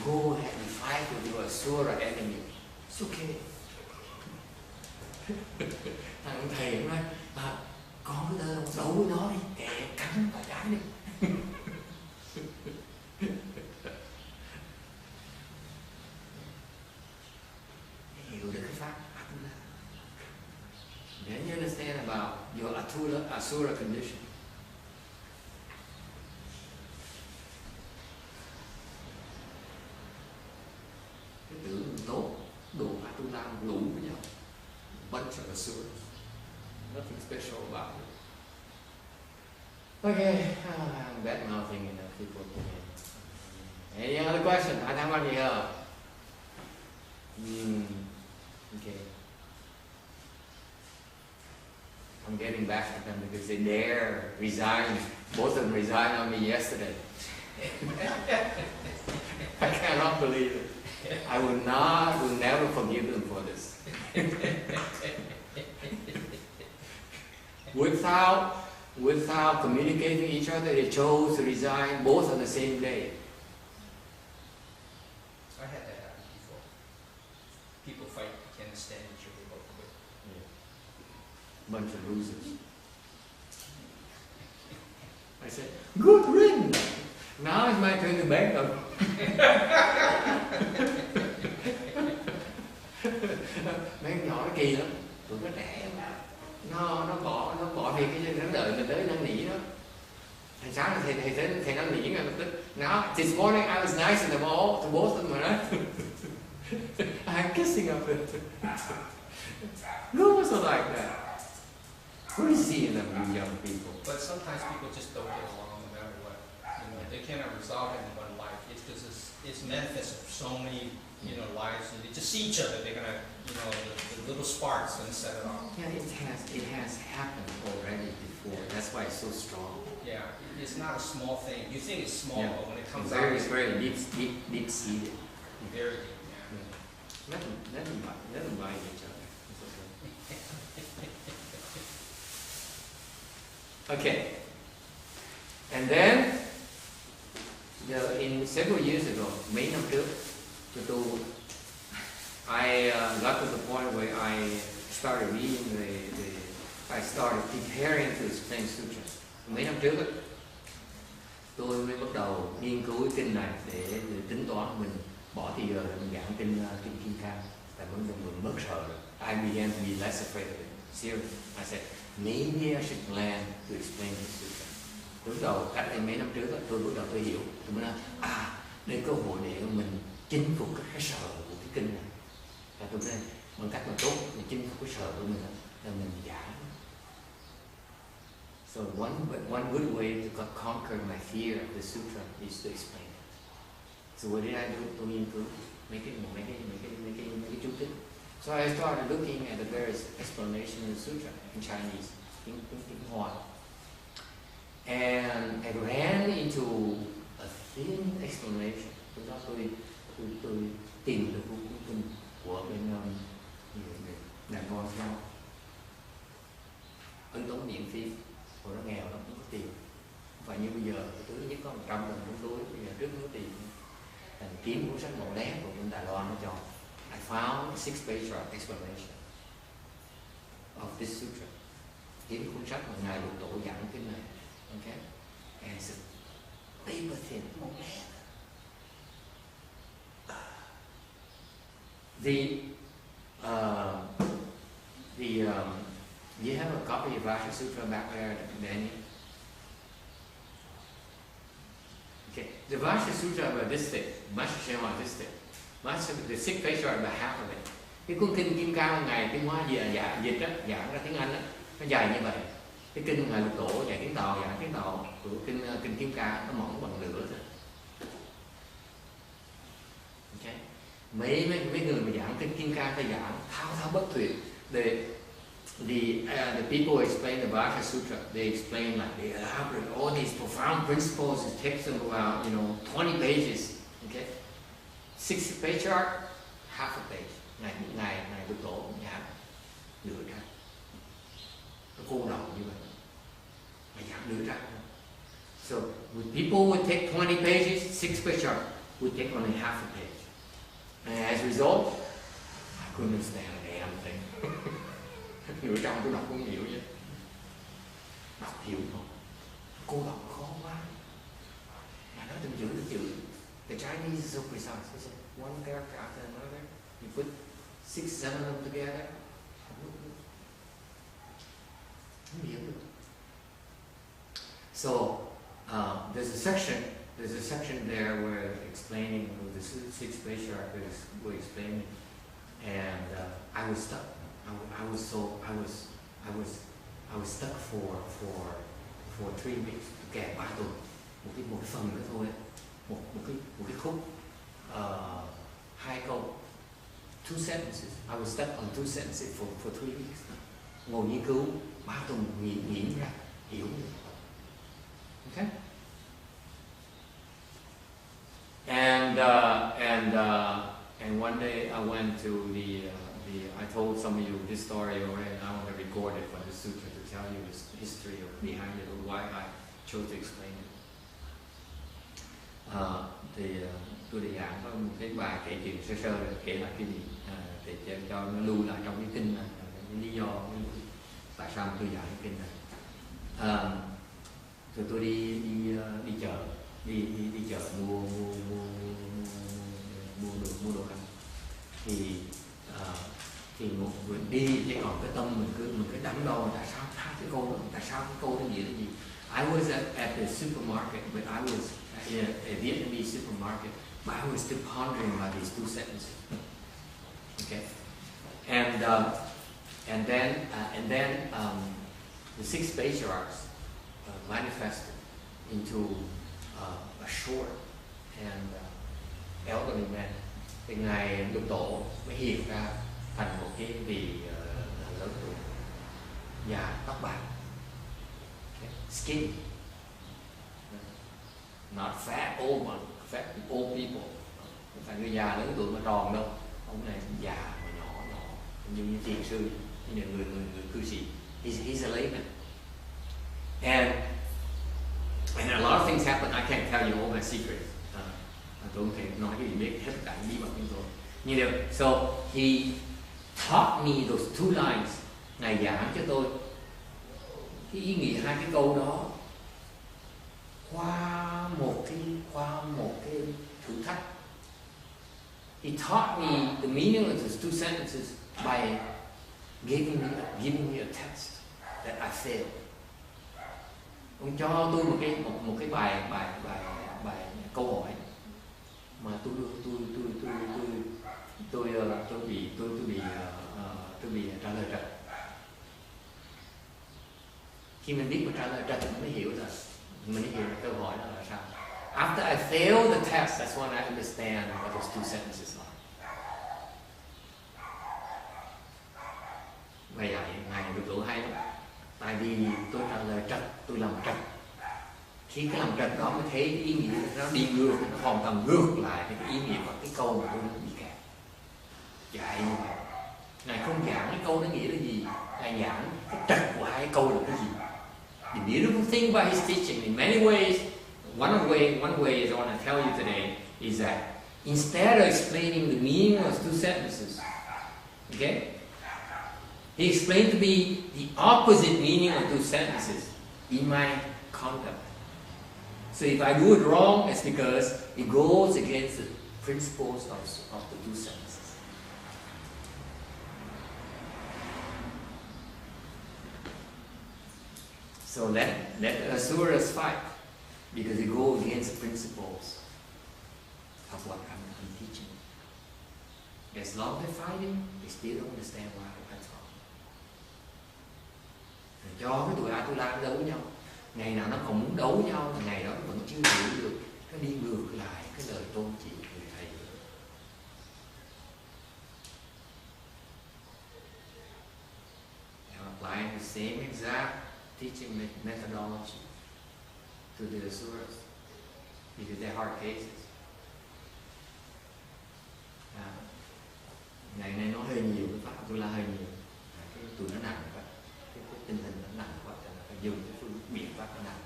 Go ahead and fight with your asura enemy. It's okay. Thằng thầy cũng nói, con cứ đấu với nó đi, kệ cắn vào trái đi. Hiểu được cái pháp Atula. Then you understand about your asura condition. Tốt, đủ Atula đủ với nhau. Bunch of asuras. Nothing special about it. Okay, I'm bad mouthing enough people today. Any other question? Ai thắc mắc gì không? Okay. I'm getting back to them because they dare resign Both of them resigned on me yesterday. I cannot believe it. I will never forgive them for this. Without communicating each other, they chose to resign both on the same day. I had that happen before. People fight, can't stand each other, both quit. Bunch of losers. I said, good riddance. Now it's my turn to beg them. Mấy con nhỏ nó kỳ lắm, tụi nó trẻ nó bỏ việc cái nó đợi mình tới năn nỉ nó. Thành sáng là thầy năn nỉ ngay lập tức. Now this morning I was nice to them all, to both of them, right? I'm kissing up it. Girls are like that. What do you see in them, you young people? But sometimes people just don't get along no matter what. You know, they cannot resolve it in one life. It's because it's manifested for so many, lives, and they just see each other. They're gonna, the little sparks and set it off. Yeah, it has happened already before. That's why it's so strong. Yeah, it's not a small thing. You think it's small, Yeah. but when it comes Very, out, it's very deep seated. very deep. Yeah. Let them bite each other. It's okay. And then, in several years ago, mấy năm trước, I got to the point where I started reading I started preparing to explain sutras. Mấy năm trước, tôi mới bắt đầu nghiên cứu cái kinh này để tính toán mình bỏ thì giờ mình giảng kinh Kim Cang. Tại mình mất sợ rồi. I began to be less afraid of it. Serious. I said, maybe I should plan to explain the sutra. Lúc đầu, cách đây mấy năm trước, tôi bắt đầu tôi hiểu. Tôi mới nói, đây cơ hội để mình chinh phục cái sợ của cái kinh này. Và tôi nói, bằng cách mà tốt, mình chinh phục cái sợ của mình là mình giảng. So one good way to conquer my fear of the sutra is to explain it. So what did I do? Tôi nghiên cứu mấy cái chú thích. So I started looking at the various explanations in the sutra in Chinese, in Hoa. And I ran into a thin explanation. Tôi tìm được cuốn kinh của bên đàn con theo ấn tống miễn phí. Hồi đó nghèo lắm, không có tiền. Không phải như bây giờ, thứ nhất có 100 đồng trong túi, bây giờ trước không có tiền. Thành kiếm cuốn sách màu đen của bên Đài Loan nó cho. I found a 6-page explanation of this sutra. Kiếm cuốn sách mà Ngài Lục Tổ giảng cái này. Okay? And it's a paper thin, màu đen. You have a copy of Vasha Sutra back there, Danny? Okay, the Vasha Sutra about this thick, Mashashema this thick. The 6 page are about half of it. Cái cuốn kinh Kim Cang Ngài Tiến Hóa dịch giảng ra tiếng Anh đó, nó dài như vậy. Cái kinh Ngài Lục Tổ dạy tiếng Tàu, giảng tiếng Tàu của kinh Kim Cang nó mỏng bằng nửa thôi. Okay. Mấy người mà giảng kinh Kim Cang ta giảng thao bất tuyệt. The people who explain the Vasha Sutra, they explain like they elaborate all these profound principles. It takes them about 20 pages. Okay, 6-page chart, half a page. Ngài Lục Tổ giảng nửa trang. Nó cô đọng như vậy. Mà giảng nửa trang. So people would take 20 pages, 6-page chart would take only half a page. And as a result, I couldn't understand a damn thing. Nửa trong tôi đọc không hiểu chứ. Đọc hiểu không? Cô đọc khó quá. Mà nói từng chữ. The Chinese is so precise. It's one character after another. You put 6, 7 of them together. Không hiểu được. So there's a section there where explaining the 6-page chart were explaining, and I was stuck. I was stuck for 3 weeks. Kẹt 3 tuần. Một cái phần nữa thôi. Một cái khúc 2 câu. 2 sentences. I was stuck on 2 sentences for 3 weeks. Ngồi nghiên cứu 3 tuần nghiền ra hiểu được. Okay? And one day I went to I told some of you this story already, and I want to record it for the sutra to tell you the history behind it, or why I chose to explain it. Tôi đi giảng có một cái bài kể chuyện sơ sơ, kể lại cái gì để cho nó lưu lại trong cái kinh này, cái lý do tại sao tôi giảng cái kinh này. Rồi tôi đi chợ, đi chợ mua đồ ăn. Thì một người đi chứ còn cái tâm mình cứ đắn đo tại sao cái câu đó, tại sao cái câu đó gì là gì. I was at the supermarket, but I was in a Vietnamese supermarket, but I was still pondering about these two sentences. Okay, and then the six patriarchs manifested into a short and elderly man. Thì ngài Lục Tổ mới hiện ra thành một cái vị lớn tuổi, già, tóc bạc, skinny, not fat old people, không phải người già lớn tuổi mà tròn đâu, ông này già mà nhỏ như thiền sư, như người cư sĩ. He's a layman, and a lot of things happen. I can't tell you all my secrets. Tôi không thể nói cái gì biết hết tất cả những bí mật của tôi. Như được. So he taught me those two lines. Ngài giảng cho tôi cái ý nghĩa hai cái câu đó qua một cái thử thách. He taught me the meaning of those two sentences by giving me a test that I failed. Ông cho tôi một cái bài câu hỏi mà tôi bị trả lời trật. Khi mình biết mà trả lời trật thì mình mới hiểu rồi, câu hỏi đó là sao. After I failed the test, that's when I understand what those two sentences are. Vậy ngài Lục Tổ hay lắm. Tại vì tôi trả lời trật, tôi làm trật. Khi cái làm trật đó mới thấy cái ý nghĩa nó đi ngược, nó hoàn toàn ngược lại cái ý nghĩa của cái câu mà tôi bị kẹt. Vậy như vậy. Ngài không giảng cái câu nó nghĩa là gì, Ngài giảng cái trật của hai câu là cái gì. The beautiful thing about his teaching, in many ways, one way is I want to tell you today is that instead of explaining the meaning of two sentences, okay, he explained to me the opposite meaning of two sentences in my conduct. So if I do it wrong, it's because it goes against the principles of the two sentences. So let asuras fight, because they go against the principles of what I'm teaching. As long as they're fighting, they still don't understand why I'm talking. Cho cái tụi A Tu La đấu nhau, ngày nào nó còn muốn đấu nhau là ngày đó nó vẫn chưa hiểu được nó đi ngược lại cái lời tôn chỉ của người thầy. I'm applying the same exact teaching methodology to the asuras because they're hard cases. Ngày nay nó hơi nhiều, cái pháp Tu La hơi nhiều, cái tụi nó nặng quá, cái tình hình nó nặng quá, cho nên phải dùng cái phương biện pháp nó nặng.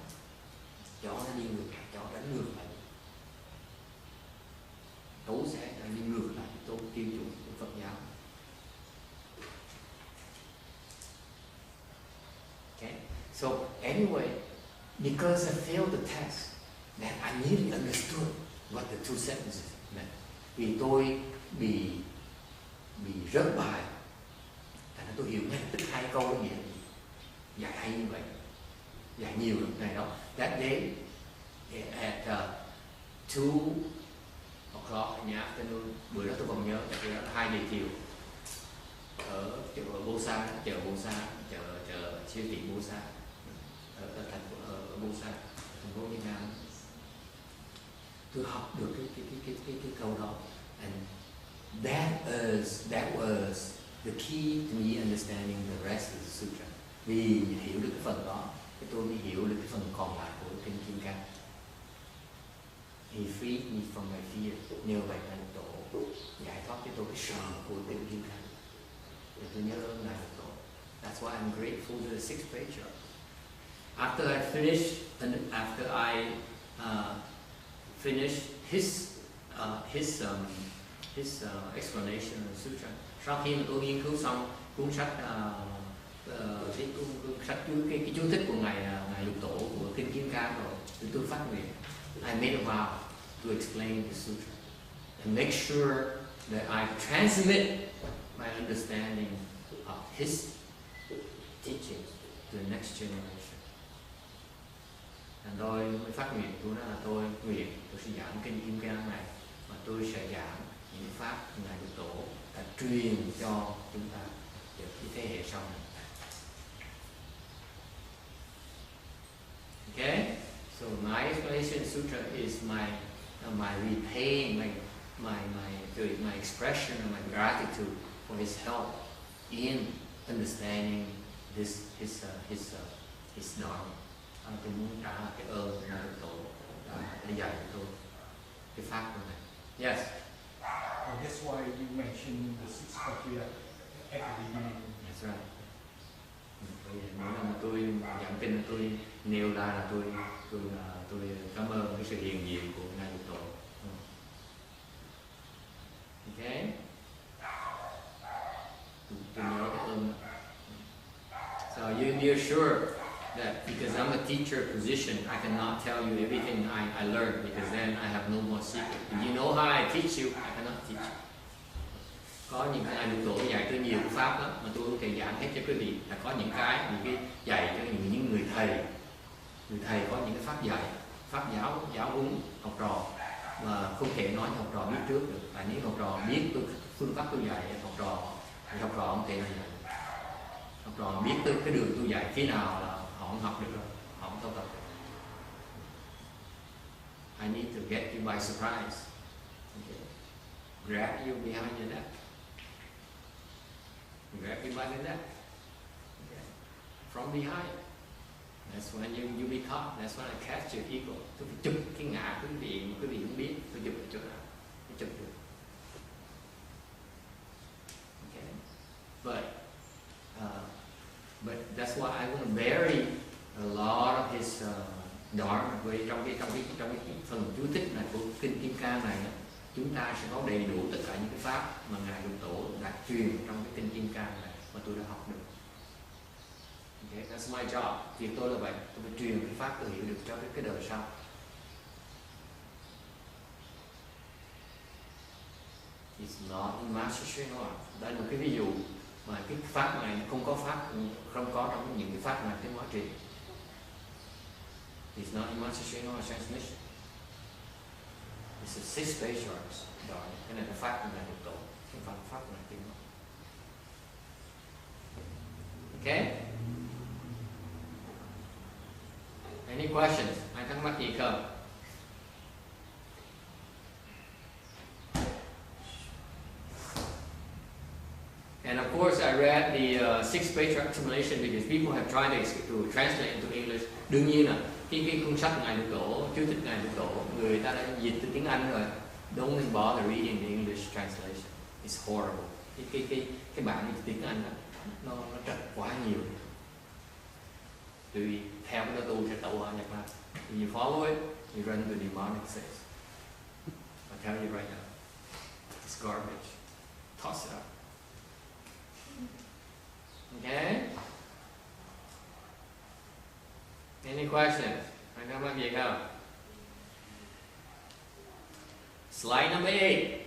Chó nó đi ngược lại, chó đánh ngược lại, tố sẽ đi ngược lại tôn tiêu chuẩn của Phật giáo. Okay, so anyway, because I failed the test, that I nearly understood what the two sentences meant. Vì tôi bị rớt bài, thành ra tôi hiểu ngay tức hai câu đó nghĩa là gì. Dạy hay như vậy, dạy nhiều lắm ngày đó. That day at 2 o'clock in the afternoon, bữa đó tôi còn nhớ, bữa đó là 2 giờ chiều ở chợ Bô Sa, chợ siêu thị Bô Sa ở thành phố Bô Sa, thành phố Việt Nam. Tôi học được cái câu đó, and that was the key to me understanding the rest of the sutra. Vì hiểu được cái phần đó Cái tôi mới hiểu được cái phần còn lại của kinh Kim Cang. He freed me from my fear. Nhờ vậy Ngài Lục Tổ giải thoát cho tôi cái sợ của kinh Kim Cang. Và tôi nhớ ơn Ngài Lục Tổ. That's why I'm grateful to the sixth patriarch. After I finished his explanation of the sutra, sau khi mà tôi nghiên cứu xong cuốn sách cuốn sách cái chú thích của ngài Lục Tổ của kinh Kim Cang rồi, thì tôi phát nguyện I made a vow to explain the sutra and make sure that I transmit my understanding of his teachings to the next generation. Tôi mới phát nguyện, tôi nói là tôi nguyện tôi sẽ giảng kinh Kim Cang này và tôi sẽ giảng những pháp ngài Lục Tổ đã truyền cho chúng ta để cái thế hệ sau này. Okay, so my explanation sutra is my repaying, my expression of my gratitude for his help in understanding his dharma. Tôi muốn trả cái ơn ngài Lục Tổ đã dạy cho tôi cái pháp của này. Yes. That's why you mentioned the six patriarchs at the beginning. That's right. Mỗi lần tôi giảng kinh tôi nêu ra là tôi cảm ơn cái sự hiện diện của ngài Lục Tổ. Okay. Tôi nhớ cái ơn. So you're sure that because I'm a teacher position, I cannot tell you everything I learned because then I have no more secret. If you know how I teach you, I cannot teach you. Có những cái Lục Tổ dạy tôi nhiều pháp lắm mà tôi không thể giảng hết cho quý vị. Là có những cái dạy cho những người thầy có những cái pháp dạy, pháp giáo huấn học trò mà không thể nói cho học trò biết trước được. Và nếu học trò biết phương pháp tôi dạy học trò không thể nào dạy. Học trò biết cái đường tôi dạy thế nào là họ không học được rồi, họ không thâu tập được. I need to get you by surprise. Okay. Grab you behind your neck. Grab you by the neck. Okay. From behind. That's when you be caught. That's when I catch your ego. Tôi phải chụp cái ngã quý vị không biết. Tôi chụp ở chỗ nào? Tôi chụp được. Okay. But that's why I want to bury a lot of his dharma. Vì trong cái phần chú thích này của kinh Kim Cang này, chúng ta sẽ có đầy đủ tất cả những cái pháp mà ngài Lục Tổ đã truyền trong cái kinh Kim Cang này mà tôi đã học được. Okay, that's my job. Việc tôi là vậy, tôi phải truyền cái pháp tôi hiểu được cho cái đời sau. It's not in Master Sri Noa. Đây là một cái ví dụ mà cái pháp này không có trong những cái pháp mà Tiến Hóa truyền. It's not in Master Sri Noa transmission. It's a six patriarchs. Cái này là pháp của ngài Lục Tổ, không phải pháp của ngài Tiến Hóa. Okay? Any questions? Ai thắc mắc gì không? And of course, I read the Sixth Patriarch Explanation because people have tried to translate into English. Đương nhiên là cái cuốn sách ngài Lục Tổ, chú thích ngài Lục Tổ, người ta đã dịch từ tiếng Anh rồi. Don't even bother reading the English translation. It's horrible. Cái bản tiếng Anh đó, nó trật quá nhiều. Tùy theo cái đó tu sẽ tẩu hỏa nhập ma. If you follow it, you run into demonic six. I tell you right now, it's garbage. Toss it out. Okay? Any questions? Ai có mắc gì không? Slide number 8.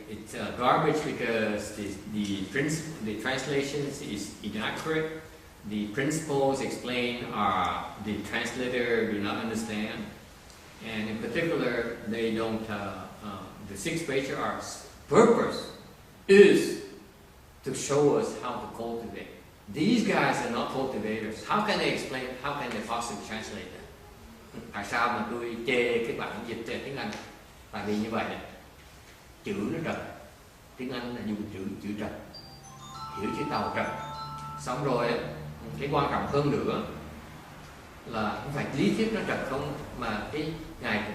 It's garbage because the translations is inaccurate. The principles explained are the translator do not understand, and in particular, they don't. The six patriarchs' purpose is to show us how to cultivate. These guys are not cultivators. How can they explain? How can they possibly translate that? Tại sao mà tôi chê cái bản dịch tiếng Anh? Tại vì như vậy này, chữ nó trật. Tiếng Anh là dùng chữ trật. hiểu chữ tàu trật. Xong rồi cái quan trọng hơn nữa là không phải lý thuyết nó trật không, mà cái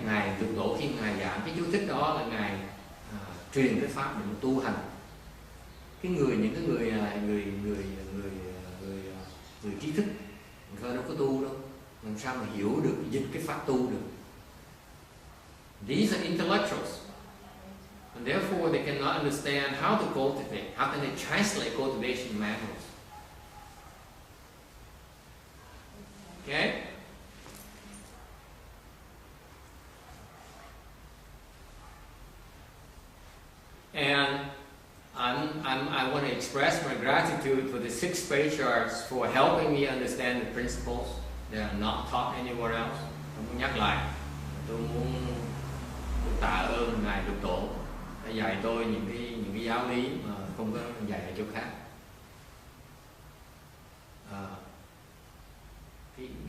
ngài Lục Tổ khi ngài giảng cái chú thích đó là ngài truyền cái pháp để tu hành. Những cái người trí thức người đâu có tu đâu, làm sao mà hiểu được dịch cái pháp tu được. These are intellectuals, and therefore they cannot understand how to cultivate. How can they translate cultivation manuals? Okay? And I want to express my gratitude for the 6 patriarchs for helping me understand the principles that are not taught anywhere else. Tôi muốn nhắc lại, tôi muốn tạ ơn ngài Lục Tổ đã dạy tôi những cái giáo lý mà không có dạy ở chỗ khác.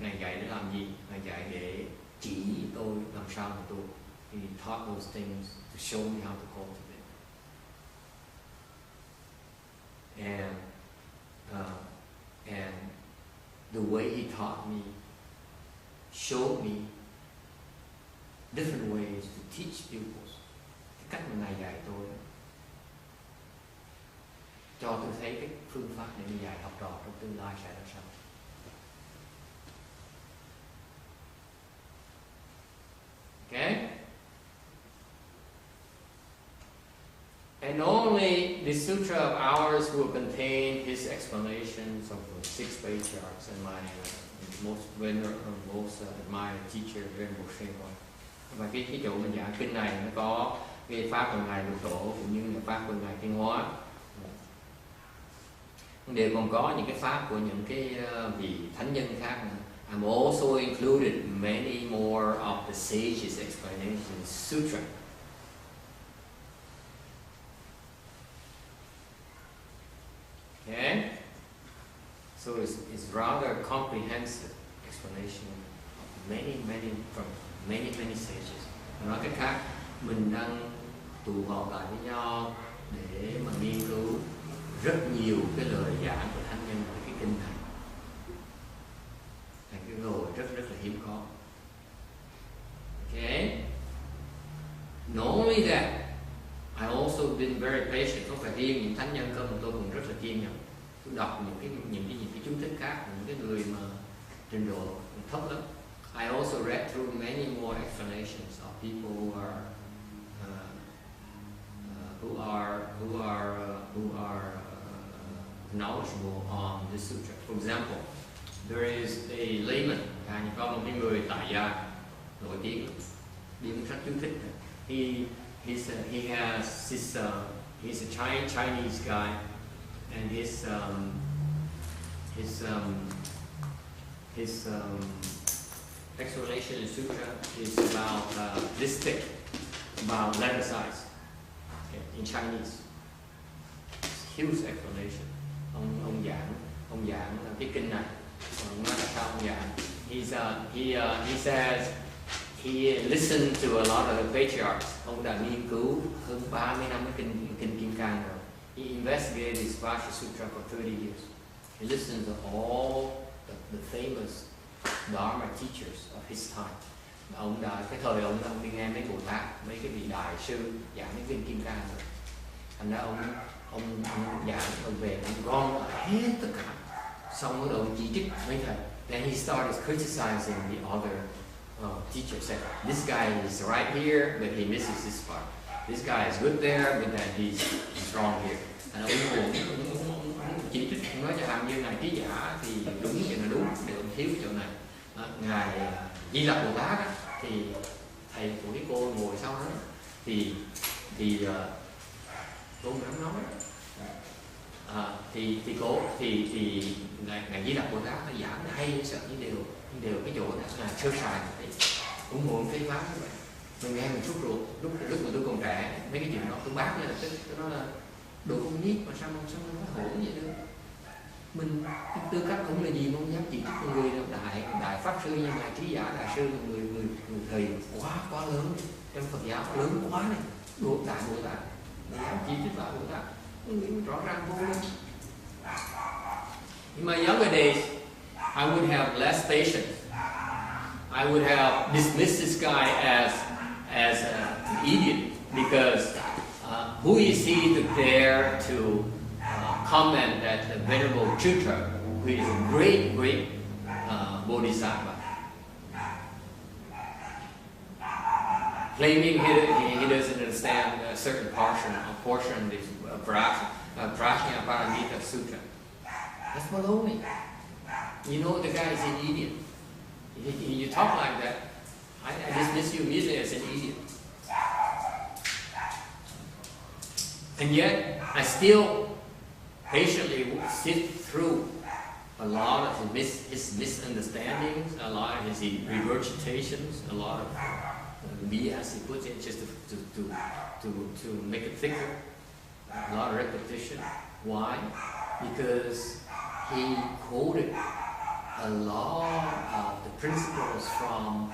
Ngài dạy để làm gì? Ngài dạy để chỉ tôi làm sao mà tu. He taught those things to show me how to cultivate. And the way he taught me showed me different ways to teach pupils. Cái cách mà ngài dạy tôi cho tôi thấy cái phương pháp để mà dạy học trò trong tương lai sẽ ra sao. Okay? And normally the sutra of ours will contain his explanations of the 6 patriarchs and my most admired teacher, Venerable Shenhua. Và cái chỗ mình giảng kinh này nó có cái pháp của ngài Lục Tổ cũng như là pháp của ngài Thiên Hóa. Đều còn có những cái pháp của những cái vị thánh nhân khác nữa. I'm also included many more of the sages' explanations in sutra. Okay, so it's rather comprehensive explanation of many sages. Nói cách khác, mình đang tụ họp lại với nhau để mà nghiên cứu rất nhiều cái lời giảng của thánh nhân về cái kinh này. Thành cái rồi rất là hiếm có. Okay, not only that, I also been very patient. Không phải riêng những thánh nhân không, mà tôi cũng rất là kiên nhẫn. Tôi đọc những cái chú thích khác, những cái người mà trình độ thấp lắm. I also read through many more explanations of people who are knowledgeable on this sutra. For example, there is a layman, có một cái người tại gia nổi tiếng, đi một sách chú thích. He's a Chinese guy, and his explanation in sutra is about this thick, about letter size, okay, in Chinese. Huge explanation. Ông giảng cái kinh này. Ông nói là sao ông giảng? He says he listened to a lot of the patriarchs. Ông đã nghiên cứu hơn 30 năm cái kinh Kim Cang rồi. He investigated the Svasha Sutra for 30 years. He listened to all the famous Dharma teachers of his time. Ông đã cái thời ông đi nghe mấy Bồ Tát, mấy cái vị đại sư giảng mấy kinh Kim Cang rồi. Thành ra ông giảng ông về ông gom hết tất cả. Xong rồi ông chỉ trích mấy thầy. Then he started criticizing the other teacher. Said this guy is right here, but he misses this part. This guy is good there, but then he's wrong here. And ông chỉ trích, nói cho hàm như ngài trí giả thì đúng chuyện là đúng, để ông thiếu cái chỗ này. Ngài Di Lặc Bồ Tát thì thầy của cái cô ngồi sau đó thì cô không nói. Thì ngài Di Lặc Bồ Tát nó giảng hay sợ những điều cái chỗ đó là sơ sài đấy, cũng muốn phê phán như vậy. Mình nghe mình sốt ruột lúc mà tôi còn trẻ, mấy cái chuyện đó tôi bác lên tức tôi nói là đồ con nít mà sao nó hỗn vậy nữa. Mình tư cách cũng là gì không dám chỉ trích người đại pháp sư như ngài trí giả đại sư, người thầy quá lớn trong Phật giáo, lớn quá này, đại Bồ Tát dám chỉ trích lại Bồ Tát, nghĩ rõ ràng vô luôn. In my younger days, I would have less patience. I would have dismissed this guy as an idiot because who is he to dare to comment that the Venerable Chutra, who is a great Bodhisattva, claiming he doesn't understand a certain portion of this Prajnaparamita Sutra. That's baloney. You know the guy is an idiot. You talk like that, I dismiss you immediately as an idiot. And yet, I still patiently sit through a lot of his misunderstandings, a lot of his regurgitations, a lot of BS he puts in just to make it thicker, a lot of repetition. Why? Because he quoted a lot of the principles from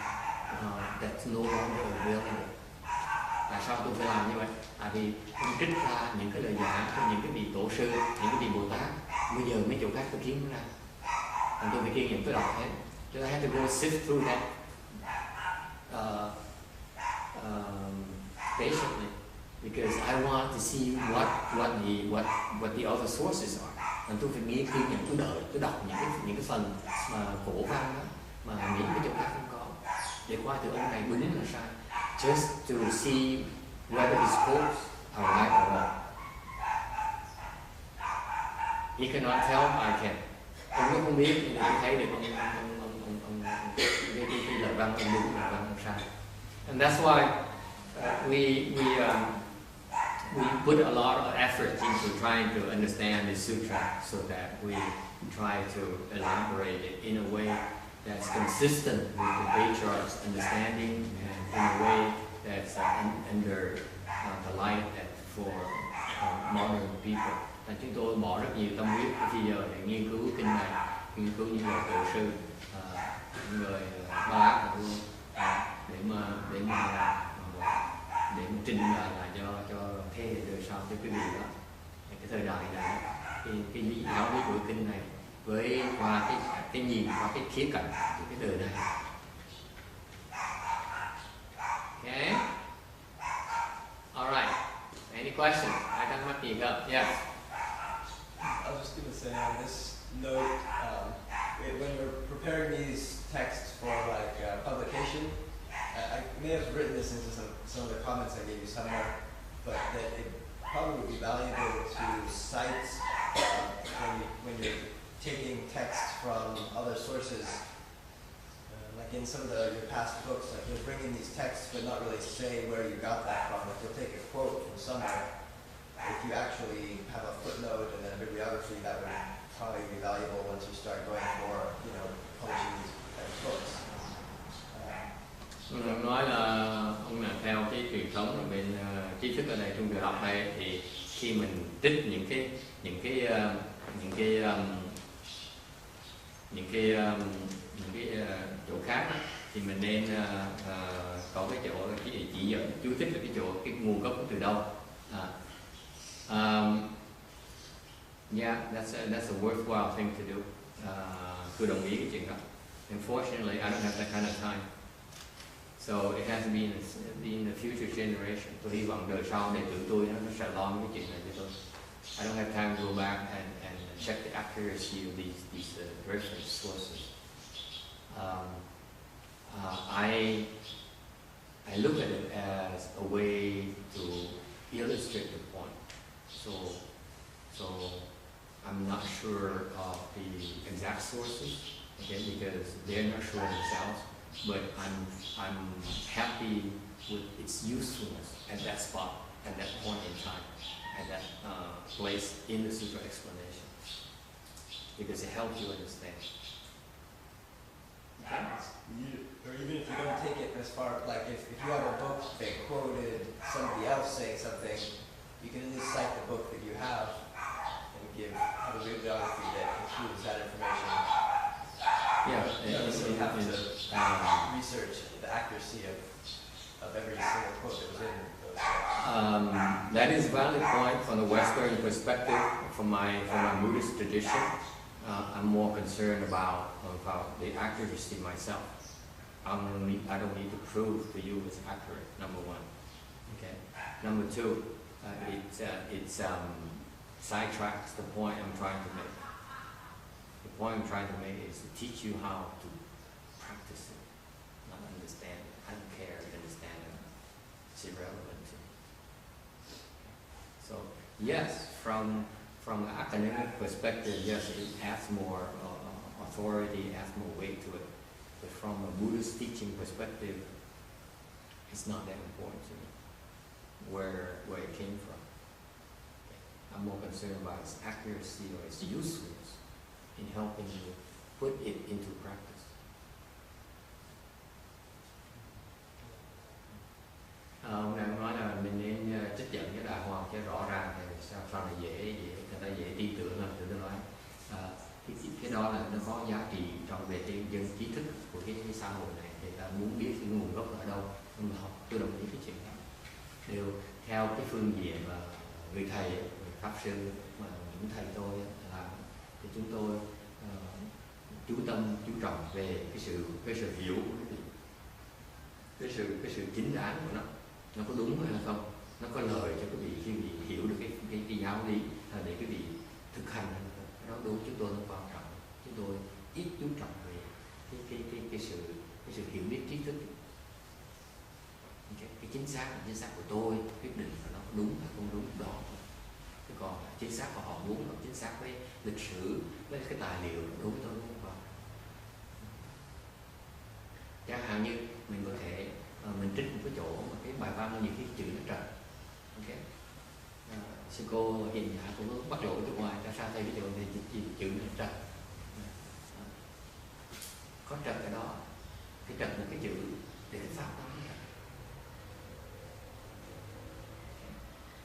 that's no longer available. Tại sao tôi phải làm như vậy? Tại vì tôi trích ra những cái lời giảng của những cái vị tổ sư, những cái vị Bồ Tát. Bây giờ mấy chỗ khác tôi kiếm ra, còn tôi phải kiên nhẫn tôi đọc hết. So I had to go sift through that patiently because I want to see what the other sources are. Nên tôi phải nghiên cứu tôi đọc những cái phần mà cổ văn đó, mà những cái chỗ khác không có, để qua từ ông này đúng là sai, just to see whether his quotes are right or wrong. He cannot tell, I can. Ông cũng không biết, nhưng tôi thấy được cái lời văn ông đúng, lời văn ông sai. And that's why we put a lot of effort into trying to understand the sutra so that we try to elaborate it in a way that's consistent with the patriarch's understanding and in a way that's under the light that for modern people. Và chúng tôi bỏ rất nhiều tâm huyết bây giờ để nghiên cứu kinh này, nghiên cứu những người tổ sư, những người Ba La luôn, để trình bày là cho thế hệ đời sau, cho cái gì đó, cái thời đại này, cái giáo lý của kinh này với qua cái nhìn, qua cái khía cạnh của cái đời này. Okay. All right. Any questions? I got my thing up. Yes. I was just going to say on this note, when you're preparing these texts for publication, I may have written this into some of the comments I gave you somewhere, but that it probably would be valuable to cite when you're taking texts from other sources. Like in some of your past books, like you'll bring in these texts but not really say where you got that from. Like you'll take a quote from somewhere. If you actually have a footnote and then a bibliography, that would probably be valuable once you start going for, publishing these types of books. Ông nói là ông là theo cái truyền thống ở bên trí thức ở đây, trong trường học đây, thì khi mình trích những cái chỗ khác đó, thì mình nên có cái chỗ chỉ dẫn chú thích là cái nguồn gốc từ đâu. Yeah, that's a worthwhile thing to do. Tôi đồng ý cái chuyện đó. Unfortunately, I don't have that kind of time. So it has to be in the future generation. Tôi hy vọng đời sau đệ tử tôi nó sẽ lo cái chuyện này cho tôi. I don't have time to go back and check the accuracy of these reference sources. I look at it as a way to illustrate the point. So I'm not sure of the exact sources, again, because they're not sure themselves. But I'm happy with its usefulness at that spot, at that point in time, at that place in the sutra explanation, because it helps you understand. Okay. Or even if you don't take it as far, like if you have a book that quoted somebody else saying something, you can at least cite the book that you have and have a bibliography that includes that information. Yeah, you don't necessarily have to research the accuracy of every single quote that was in the That is a valid point from the Western perspective. From my Buddhist tradition, I'm more concerned about the accuracy myself. I don't need to prove to you it's accurate. Number one. Okay. Number two, it sidetracks the point I'm trying to make. The point I'm trying to make is to teach you how to practice it, not understand it. I don't care if you understand it. It's irrelevant to me. So yes, from an academic perspective, yes, it adds more authority, adds more weight to it. But from a Buddhist teaching perspective, it's not that important to me where it came from. I'm more concerned about its accuracy or its usefulness in helping you put it into practice. Ông đang nói là mình nên trích dẫn cái Đại Hòa cho rõ ràng thì sao là dễ người ta dễ tin tưởng hơn. Tôi nói cái đó là nó có giá trị trong về cái dân trí thức của cái xã hội này, thì ta muốn biết cái nguồn gốc ở đâu, nhưng mà học tôi đồng ý cái chuyện đó đều theo cái phương diện là người thầy, người pháp sư mà những thầy tôi làm thì chúng tôi chú tâm chú trọng về cái sự hiểu của cái sự chính đáng của nó có đúng hay không, nó có lời cho quý vị khi quý vị hiểu được cái giáo lý, để quý vị thực hành nó đúng. Chúng tôi nó quan trọng, chúng tôi ít chú trọng về cái sự hiểu biết trí thức. Cái chính xác của tôi quyết định là nó đúng hay không đúng đó. Chứ còn chính xác của họ muốn, hoặc chính xác với lịch sử, với cái tài liệu đối với tôi không có. Chẳng hạn như mình có thể mình trích một cái chỗ mà cái bài văn nhiều khi chữ nó trật. Ok. Sư cô Hiền Nhã cũng bắt lỗi từ ngoài ra sao thầy cái chỗ này chữ nó trật. Có trật ở đó, cái trật một cái chữ để cái pháp đó.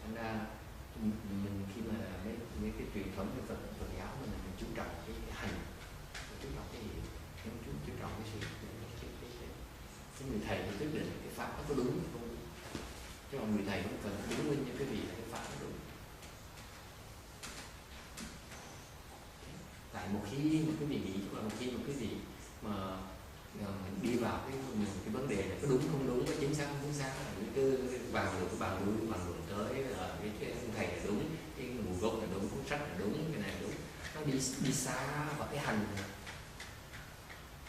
Thành ra mình khi mà mấy cái truyền thống của Phật giáo mình chú trọng cái hành, chú trọng cái hiểu, chú trọng cái sự cái người thầy thì quyết định cái pháp nó có đúng hay không đúng. Chứ còn người thầy cũng cần chứng minh cho cái vị là cái pháp nó đúng. Tại một khi mà cái vị nghĩ, một khi mà cái vị mà đi vào cái vấn đề này có đúng không đúng, có chính xác không chính xác, cứ bàn luận tới là cái thầy là đúng, cái nguồn gốc là đúng, cuốn sách là đúng, cái này là đúng, nó đi xa vào cái hành,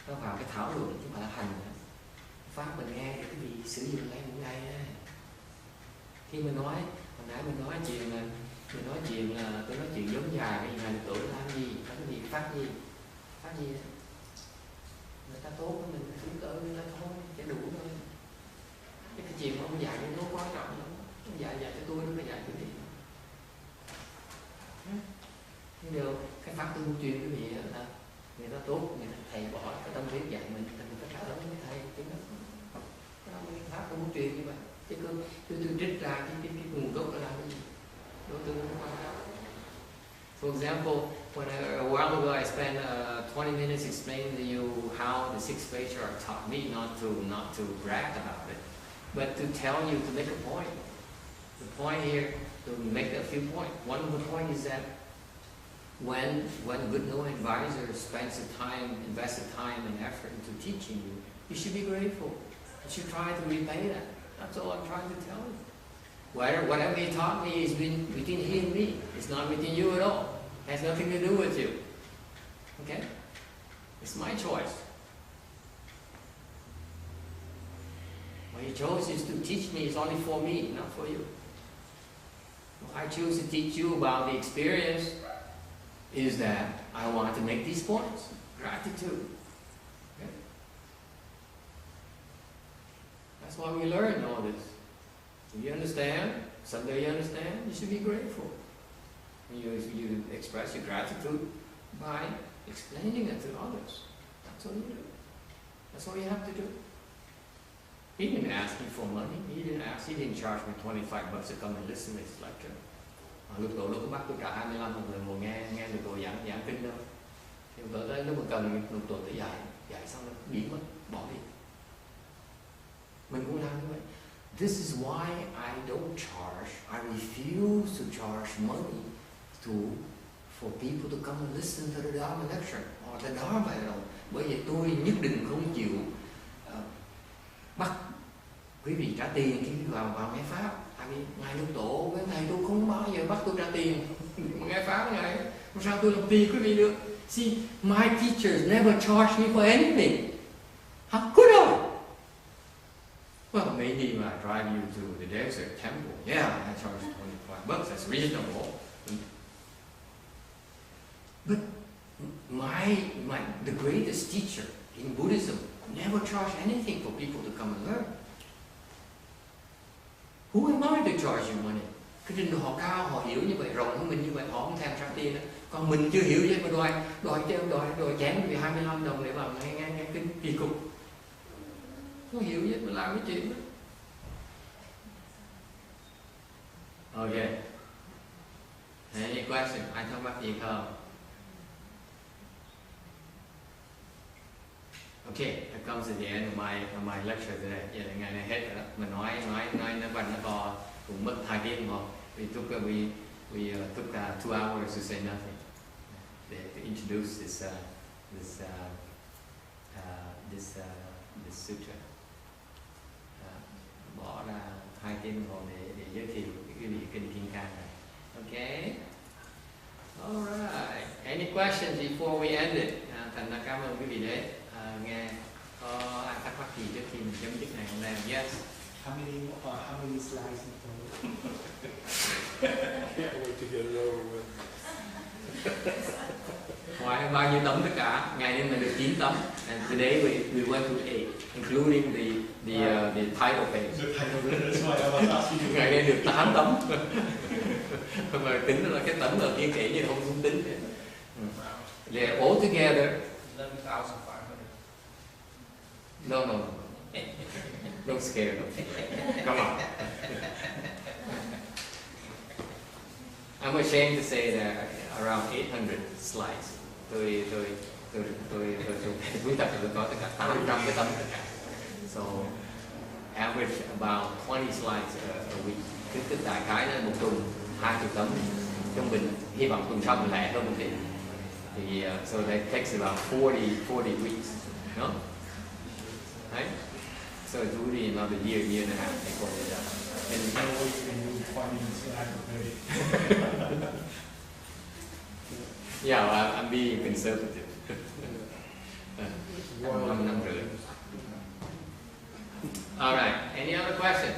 nó vào cái thảo luận chứ mà là hành. Pháp mình nghe thì cái gì sử dụng ngay mỗi ngày ấy. Khi mình nói, hồi nãy mình nói chuyện là tôi nói chuyện giống dài cái ngày tuổi làm gì, có cái gì pháp gì ấy. Người ta tốt với mình cứ cỡ người ta thôi, chỉ đủ thôi. Cái chuyện mà ông dạy nó quan trọng lắm. Ông dạy cho tôi, nó phải dạy cái gì. Nhưng điều cái pháp tu truyền cái gì là người ta tốt, người ta thầy bỏ cái tâm huyết dạy mình phải trả lời với thầy. Cái pháp tu truyền như vậy. Chứ tôi trích ra cái nguồn gốc là làm cái gì. Đối tượng nó quan trọng. For example, a while ago I spent 20 minutes explaining to you how the six patriarchs taught me not to brag about it, but to tell you, to make a point. The point here, to make a few points. One of the points is that when good knowing advisor spends invested time and effort into teaching you, you should be grateful. You should try to repay that. That's all I'm trying to tell you. Whatever he taught me is between he and me. It's not between you at all. It has nothing to do with you. Okay? It's my choice. What he chose is to teach me is only for me, not for you. What I choose to teach you about the experience is that I want to make these points. Gratitude. Okay? That's why we learn all this. If you understand, someday you understand, you should be grateful. You express your gratitude by explaining it to others. That's all you do. That's all you have to do. He didn't ask me for money. He didn't charge me $25 to come and listen to his lecture. Lúc đó bắt tôi trả 25 một người ngồi nghe được tôi giảng kinh đâu. Thì tới đây nếu mà cần lúc tôi tới dạy xong nó biến mất, bỏ đi. Mình cũng làm như vậy. This is why I don't charge, I refuse to charge money for people to come and listen to the Dharma lecture or the Dharma. Bởi vì tôi nhất định không chịu bắt quý vị trả tiền khi vào nghe Pháp. Tại vì Ngài Lục Tổ với Ngài tôi không bao giờ bắt tôi trả tiền nghe Pháp với Ngài. Sao tôi làm tiền quý vị được? See, my teachers never charge me for anything. How could I? Well, maybe if I drive you to the desert temple, yeah, I charge $25. That's reasonable. But the greatest teacher in Buddhism never charged anything for people to come and learn. Who am I to charge you money? Cái trình độ họ cao, họ hiểu như vậy, rộng hơn mình như vậy, họ không thèm trả tiền nữa. Còn mình chưa hiểu vậy mà đòi chém vì 25 đồng để vào nghe kinh kỳ cục. Không hiểu vậy mà làm cái chuyện đó. Okay. Any question? Ai thắc mắc gì không? Okay, that comes at the end of my lecture today. Vậy là ngày này hết rồi đó. Mình nói nó vẫn nó có cũng mất 2 tiếng mà we took 2 hours to say nothing. To introduce this sutra. Bỏ ra 2 tiếng hồ để giới thiệu cái vị kinh Kim Cang này. Okay. Alright. Any questions before we end it? Thành ra cảm ơn quý vị đến nghe. Có ai thắc mắc gì trước khi mình chấm dứt ngày hôm nay? Yes. How many slides in total? Can't wait to get it over with. Ngoài bao nhiêu tấm tất cả? Ngày nay mình được 9 tấm. And today we went to 8, including the title page. That's why I was asking you. Ngày nay được 8 tấm. Mà tính là cái tấm đầu tiên kể như không tính. They're all together. 11,500. No. Don't scare them. Come on. I'm ashamed to say that around 800 slides. Tôi quý tập tôi có tất cả 800 cái tấm tất cả. So average about 20 slides a week. Cứ đại khái là một tuần 20 tấm trung bình. Hy vọng tuần sau mình lẻ hơn một tí. Thì so that takes about 40 weeks. No? Right? So it's really another year and a half before we're done. And you know you can do 20 slides already. Yeah, well, I'm being conservative. I'm really. All right. Any other questions?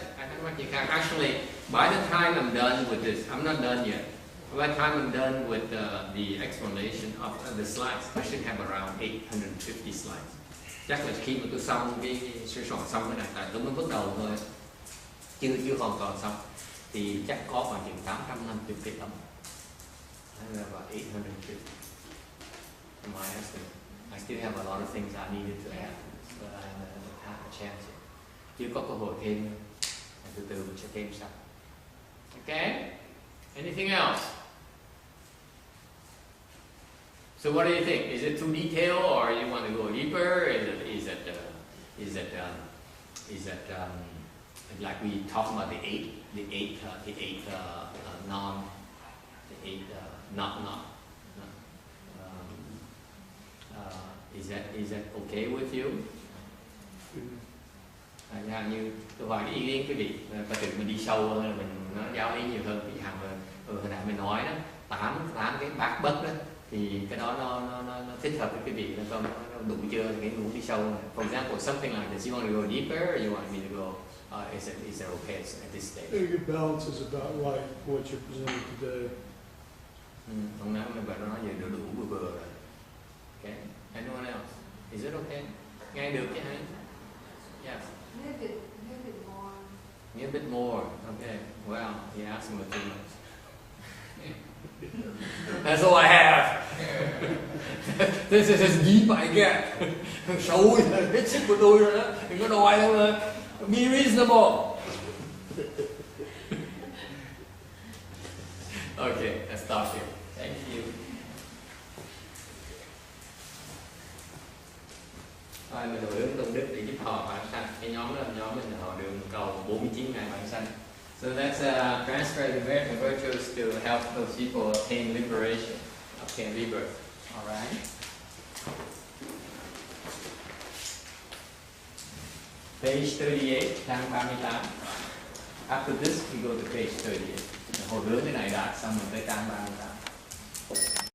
Actually, by the time I'm done with this, I'm not done yet. By the time I'm done with the explanation of the slides, I should have around 850 slides. Chắc là khi mà tôi xong cái sơ soạn xong cái này, tại tôi mới bắt đầu thôi, chưa hoàn toàn xong, thì chắc có khoảng chừng 850 cái tấm. About 850. My estimate. I still have a lot of things I needed to add, but I haven't had a chance yet. Chưa có cơ hội thêm, từ từ mình sẽ thêm sau. Okay? Anything else? So what do you think? Is it too detailed, or you want to go deeper? Is it like we talked about the eight is that okay with you? Như tôi hỏi cái ý kiến quý vị, có thể mình đi sâu hơn, là mình nói giáo lý nhiều hơn, bị hàng hồi nãy mình nói đó, 8 cái bát bất đó, thì cái đó nó thích hợp với quý vị, nó đủ chưa, cái muốn đi sâu này. For example, something like this, you want to go deeper, or you want me to go, is it okay at this stage? I think it balances about like what you're presenting today. Không nói mình nói về đủ vừa rồi. Okay. Anyone else? Is it okay? Nghe được chứ hả? Yes. Maybe more. A bit more. Okay. Well, he asked me too much. That's all I have. This is as deep I get. Sâu hết sức của tôi rồi đó. Đừng có đòi đâu mà. Be reasonable. Okay, let's stop here. Thank you. Mình hồi hướng công đức để giúp thọ vãng sanh. Cái nhóm đó là nhóm mình họ đường cầu 49 ngày vãng sanh. So that's transfer the American virtues to help those people obtain liberation, obtain rebirth. All right. Page 38, trang 38. After this, we go to page 38. Hồi hướng cái này đạt xong rồi tới trang 38.